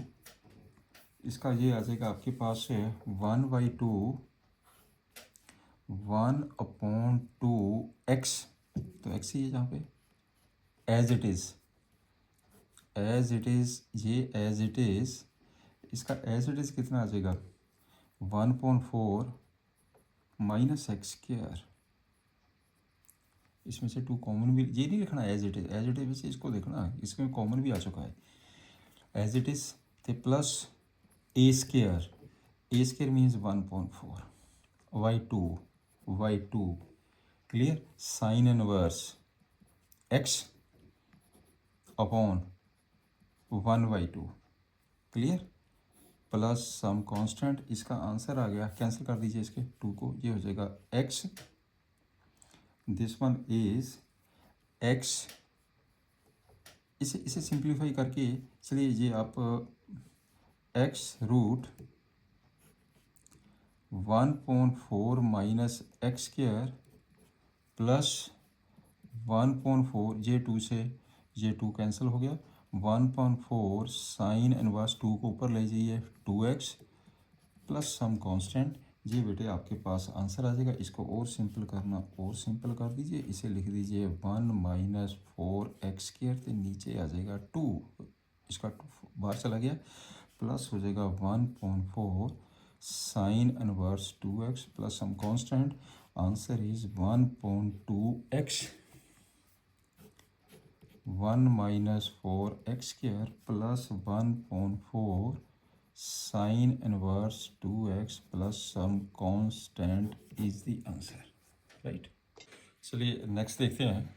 इसका ये आ जाएगा आपके पास है 1/2 1/2x, तो x ही है जहाँ पे, एज इट इज़ ये एज इट इज़, इसका एज इट इज़ कितना आ जाएगा 1/4 माइनस एक्स स्क्वायर, इसमें से 2 कॉमन भी, ये नहीं लिखना एज इट इज़ इसको देखना, इसमें कॉमन भी आ चुका है, एज इट इज़ तो plus a square means 1/4 y2 clear, sine inverse x upon 1/2 clear plus some constant, इसका आंसर आ गया, कैंसिल कर दीजिए इसके 2 को, ये हो जाएगा x, this one is x, इसे सिंप्लीफाई करके चलिए ये आप x root 1/4 minus x square plus 1/4, ये 2 से ये 2 कैंसिल हो गया, 1/4 साइन इनवर्स 2 को ऊपर ले जाइए 2x प्लस सम कांस्टेंट। ये बेटे आपके पास आंसर आ जाएगा। इसको और सिंपल करना, और सिंपल कर दीजिए, इसे लिख दीजिए 1 माइनस 4x² तो नीचे आ जाएगा 2, इसका 2 बाहर चला गया, प्लस हो जाएगा 1/4 sine inverse 2x plus some constant. Answer is 1/2x 1 minus 4x² plus 1/4 sine inverse 2x plus some constant is the answer, right. चलिए नेक्स्ट देखते हैं।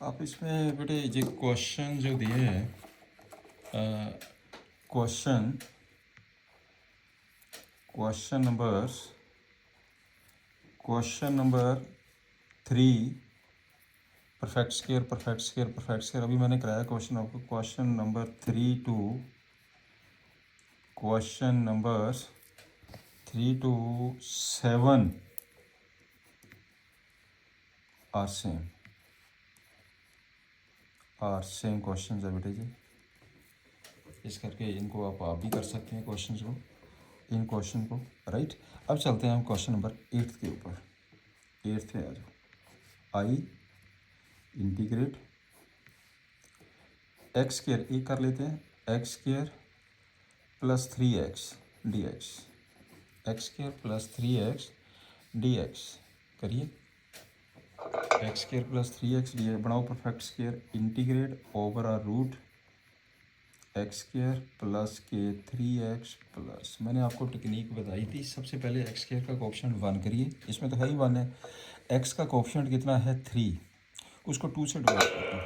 आप इसमें बेटे ये क्वेश्चन जो दिए हैं, क्वेश्चन नंबर 3 परफेक्ट स्क्वायर। अभी मैंने कराया क्वेश्चन आपको, question number 3 to question number 3 to 7 are same question है बेटे जी। इस करके इनको आप भी कर सकते हैं क्वेश्चन को, इन क्वेश्चन को, राइट। अब चलते हैं हम क्वेश्चन नंबर 8 के ऊपर। 8 पे आ जाओ। आई इंटीग्रेट x² एक कर लेते हैं, x² plus 3x dx, x² plus 3x dx करिए। x² प्लस 3x dx बनाओ परफेक्ट स्क्वायर। इंटीग्रेट ओवर आ रूट x² प्लस के 3x प्लस, मैंने आपको टेक्निक बताई थी। सबसे पहले x² का कोएफिशिएंट 1 करिए, इसमें तो है ही 1 है। x का कोएफिशिएंट कितना है 3, उसको 2 से डिवाइड कर दो,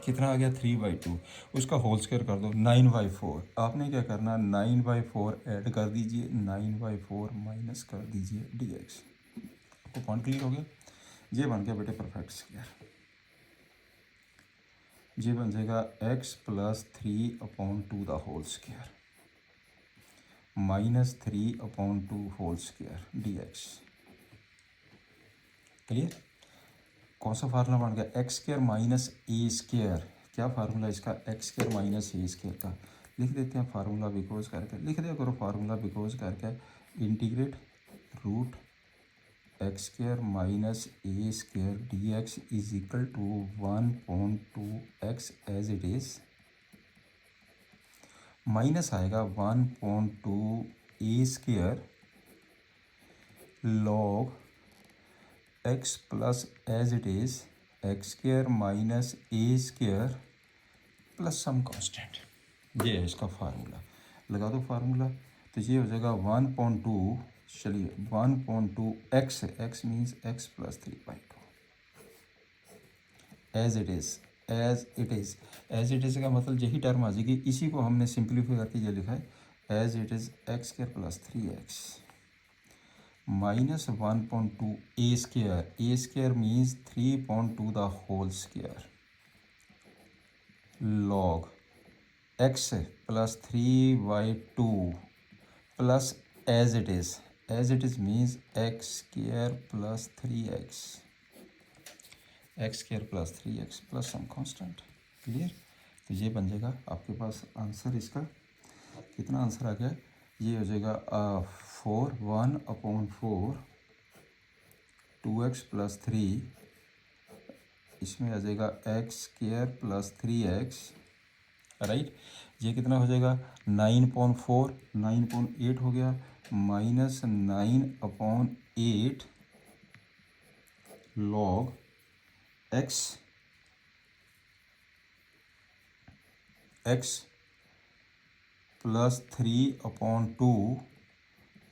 कितना आ गया 3/2, उसका होल स्क्वायर कर दो 9/4। आपने क्या करना 9/4 ऐड कर दीजिए, 9/4 माइनस कर दीजिए dx। आपको पॉइंट क्लियर हो गया। ये बन गया बेटे परफेक्ट स्क्वायर। ये बन जाएगा x plus 3/2 the whole square minus 3/2 whole square dx। Clear. कौन सा फार्मूला बन गया x² माइनस a²। क्या फार्मूला इसका x² माइनस a² का, लिख देते हैं फार्मूला बिकॉज करके, लिख दिया करो फार्मूला बिकॉज करके। Integrate root x² minus a² dx is equal to 1/2x as it is, minus आएगा 1/2 a² log x plus as it is x² minus a² plus some constant. ये है इसका formula, लगा दो फार्मूला। तो ये हो जाएगा 1/2, चलिए 1/2x, x means x plus 3/2 as it is का मतलब यही टर्म आ जाएगी। इसी को हमने सिंप्लीफाई करके ये लिखा है as it is x² plus 3x minus 1/2 a² means 3/2 the whole square log x plus 3/2 plus as it is means x² plus 3x plus some constant. Clear. तो ये बन जाएगा आपके पास आंसर। इसका कितना आंसर आ गया, ये हो जाएगा 1/4 2x प्लस 3, इसमें आ जाएगा x² प्लस 3x, राइट। ये कितना हो जाएगा 9/4, 9/8 हो गया, minus 9/8 log x plus 3/2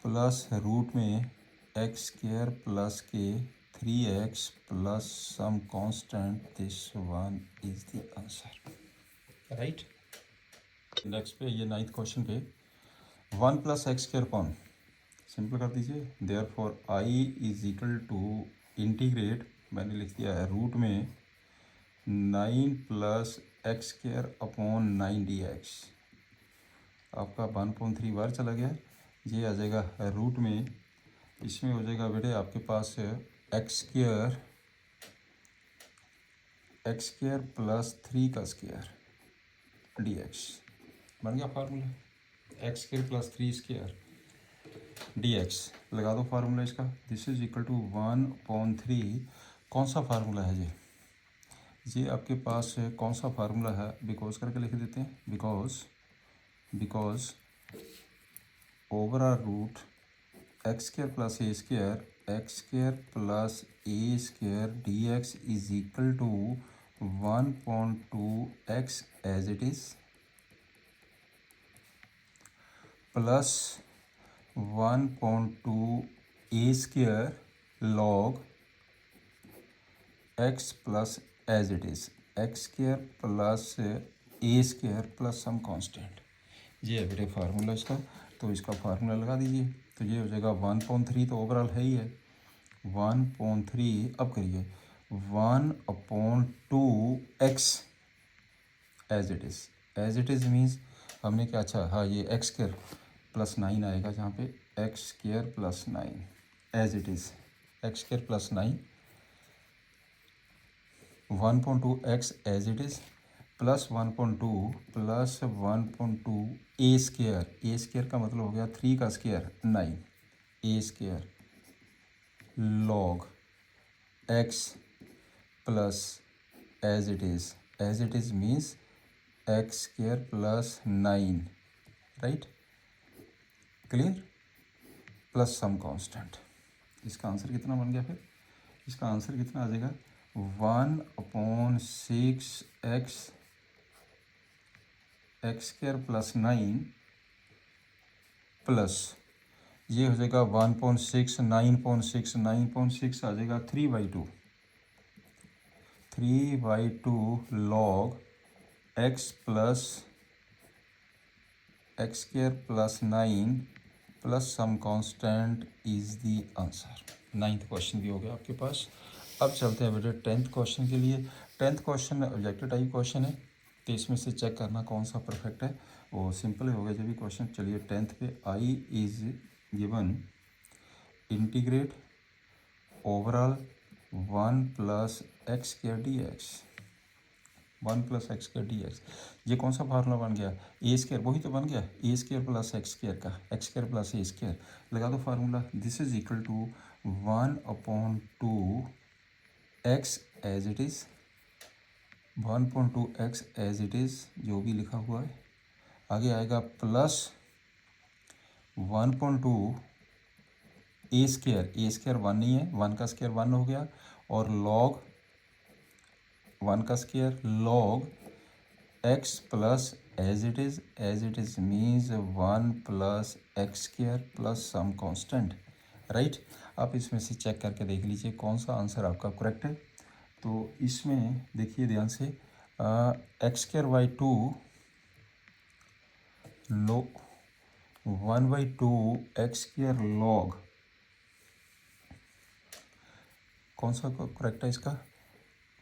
plus root में x² प्लस के 3x plus some constant, this one is the answer, right. Next पे ये 9th क्वेश्चन पे 1 प्लस x² कौन, सिंपल कर दीजिए। Therefore I is equal to integrate, मैंने लिख दिया है रूट में 9 प्लस x² अपॉन 9 dx। आपका 1/3 बार चला गया, ये आ जाएगा रूट में, इसमें हो जाएगा बेटे आपके पास x² प्लस 3 का स्क्वायर dx। बन गया formula, x square plus 3 square d x. लगा दो फार्मूला इसका, दिस इज इक्वल टू 1/3। कौन सा फार्मूला है ये आपके पास कौन सा फार्मूला है, बिकॉज करके लिख देते हैं, because overall root x square plus a square plus a square d x is equal to 1/2 x as it is plus 1/2 a square log x plus as it is x square plus a square plus some constant. ये है बेटे formula इसका, तो इसका formula लगा दीजिए। तो ये हो जाएगा 1/3, तो ओवरऑल है ही है 1/3। अब करिए 1/2 x as it is means हमने क्या, अच्छा हाँ ये एक्स स्क्र प्लस 9 आएगा, जहाँ पे x square plus 9 as it is x square plus 9 1/2 x as it is plus 1/2 plus 1/2 a square का मतलब हो गया 3 का square 9 a square log x plus as it is means x square plus 9, right, clear, plus some constant. इसका answer कितना बन गया फिर, इसका आंसर कितना आ जाएगा 1/6 एक्स स्क्र प्लस 9 प्लस ये हो जाएगा 1/6 9/6 आ जाएगा 3/2 log x square plus 9 plus some constant is the answer. 9th question भी हो गया आपके पास। अब चलते हैं बेटे 10th क्वेश्चन के लिए। 10th question objective type question है, तो इसमें से चेक करना कौन सा परफेक्ट है, वो सिंपल ही हो गया जब भी क्वेश्चन। चलिए 10th पे I is given integrate overall 1 plus x square d x, 1 plus x square d x. ये कौन सा फार्मूला बन गया, ए स्क्र, वही तो बन गया a square plus x square का, x square plus a square. लगा दो formula, this is equal to 1/2 x as it is 1/2 x as it is जो भी लिखा हुआ है, आगे आएगा प्लस 1/2 ए स्क्र 1 नहीं है, 1 का स्क्र 1 हो गया, और लॉग 1 का square log x plus as it is means 1 plus x square plus some constant, right. आप इसमें से चेक करके देख लीजिए कौन सा आंसर आपका करेक्ट है। तो इसमें देखिए ध्यान से x square by 2 low 1/2 x square log, कौन सा करेक्ट है इसका,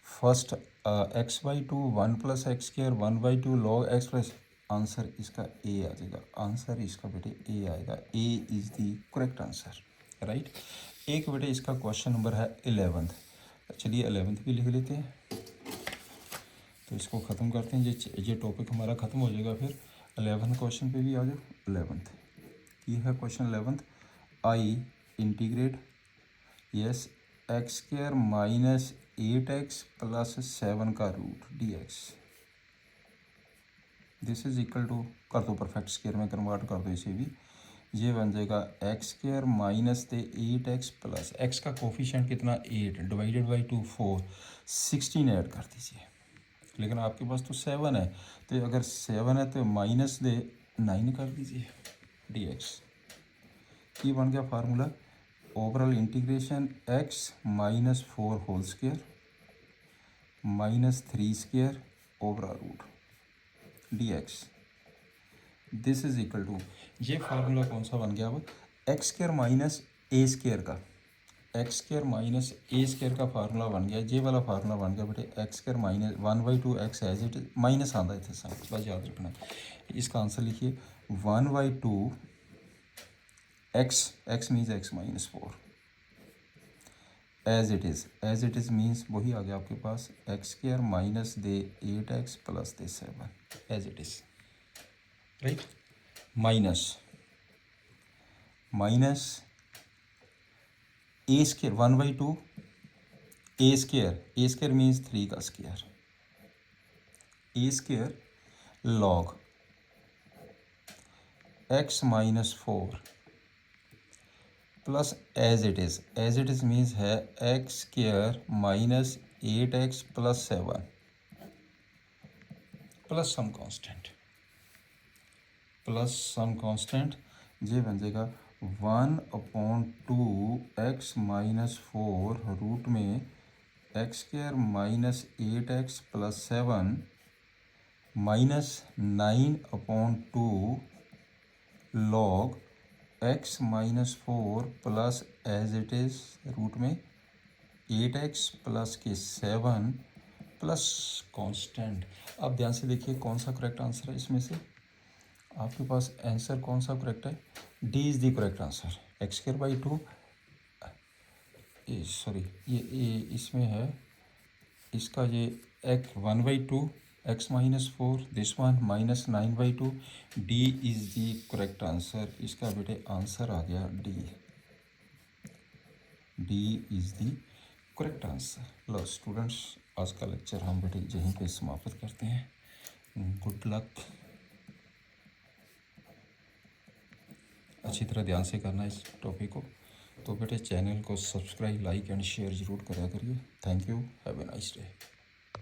first x by 2 1 plus x square 1/2 log x plus, answer इसका ए आ जाएगा, आंसर इसका बेटे ए आएगा, A is the correct answer, right. एक बेटे इसका क्वेश्चन नंबर है 11th। चलिए 11th भी लिख लेते हैं, तो इसको ख़त्म करते हैं, ये टॉपिक हमारा ख़त्म हो जाएगा। फिर 11th क्वेश्चन पे भी आ जाओ। 11th ये है question 11th, I integrate yes x square minus 8x plus 7 का root d x, this is equal to, कर दो परफेक्ट स्क्वायर में कन्वर्ट कर दो इसे भी, ये बन जाएगा x square minus 8x plus x का कोफिशिएंट कितना 8 डिवाइडेड बाई 2 4 16 ऐड कर दीजिए, लेकिन आपके पास तो 7 है, तो अगर 7 है तो माइनस 9 कर दीजिए डी एक्स। ये बन गया formula, overall integration x minus 4 whole square minus 3 square overall root d x, this is equal to, ये फार्मूला कौन सा बन गया अब, x square minus a square का, x square minus a square का फार्मूला बन गया, ये वाला फार्मूला बन गया बेटे x square minus 1/2 x as it minus आंदा है साइन, बस याद रखना। इसका आंसर लिखिए 1/2 x means x minus 4 as it is means वही आ गया आपके पास x square minus 8x plus 7 as it is, right. Minus a square 1/2 a square means 3 का square a square log x minus 4 plus as it is means है x square minus 8x plus 7 plus some constant ये बन जाएगा 1/2 x minus 4 root में x square minus 8x plus 7 minus 9/2 log x minus 4 plus as it is root में 8x plus के 7 plus constant. अब ध्यान से देखिए कौन सा करेक्ट आंसर है इसमें से, आपके पास आंसर कौन सा करेक्ट है, D is the correct answer. X square by 2 sorry ये इसमें है इसका ये 1/2 x minus 4 this one minus 9/2 D is the correct answer. इसका बेटे आंसर आ गया D is the correct answer. Low students, आज का लेक्चर हम बेटे यहीं पे समाप्त करते हैं। गुड लक, अच्छी तरह ध्यान से करना इस टॉपिक को। तो बेटे चैनल को सब्सक्राइब, लाइक एंड शेयर ज़रूर करा करिए। Thank you, have a nice day.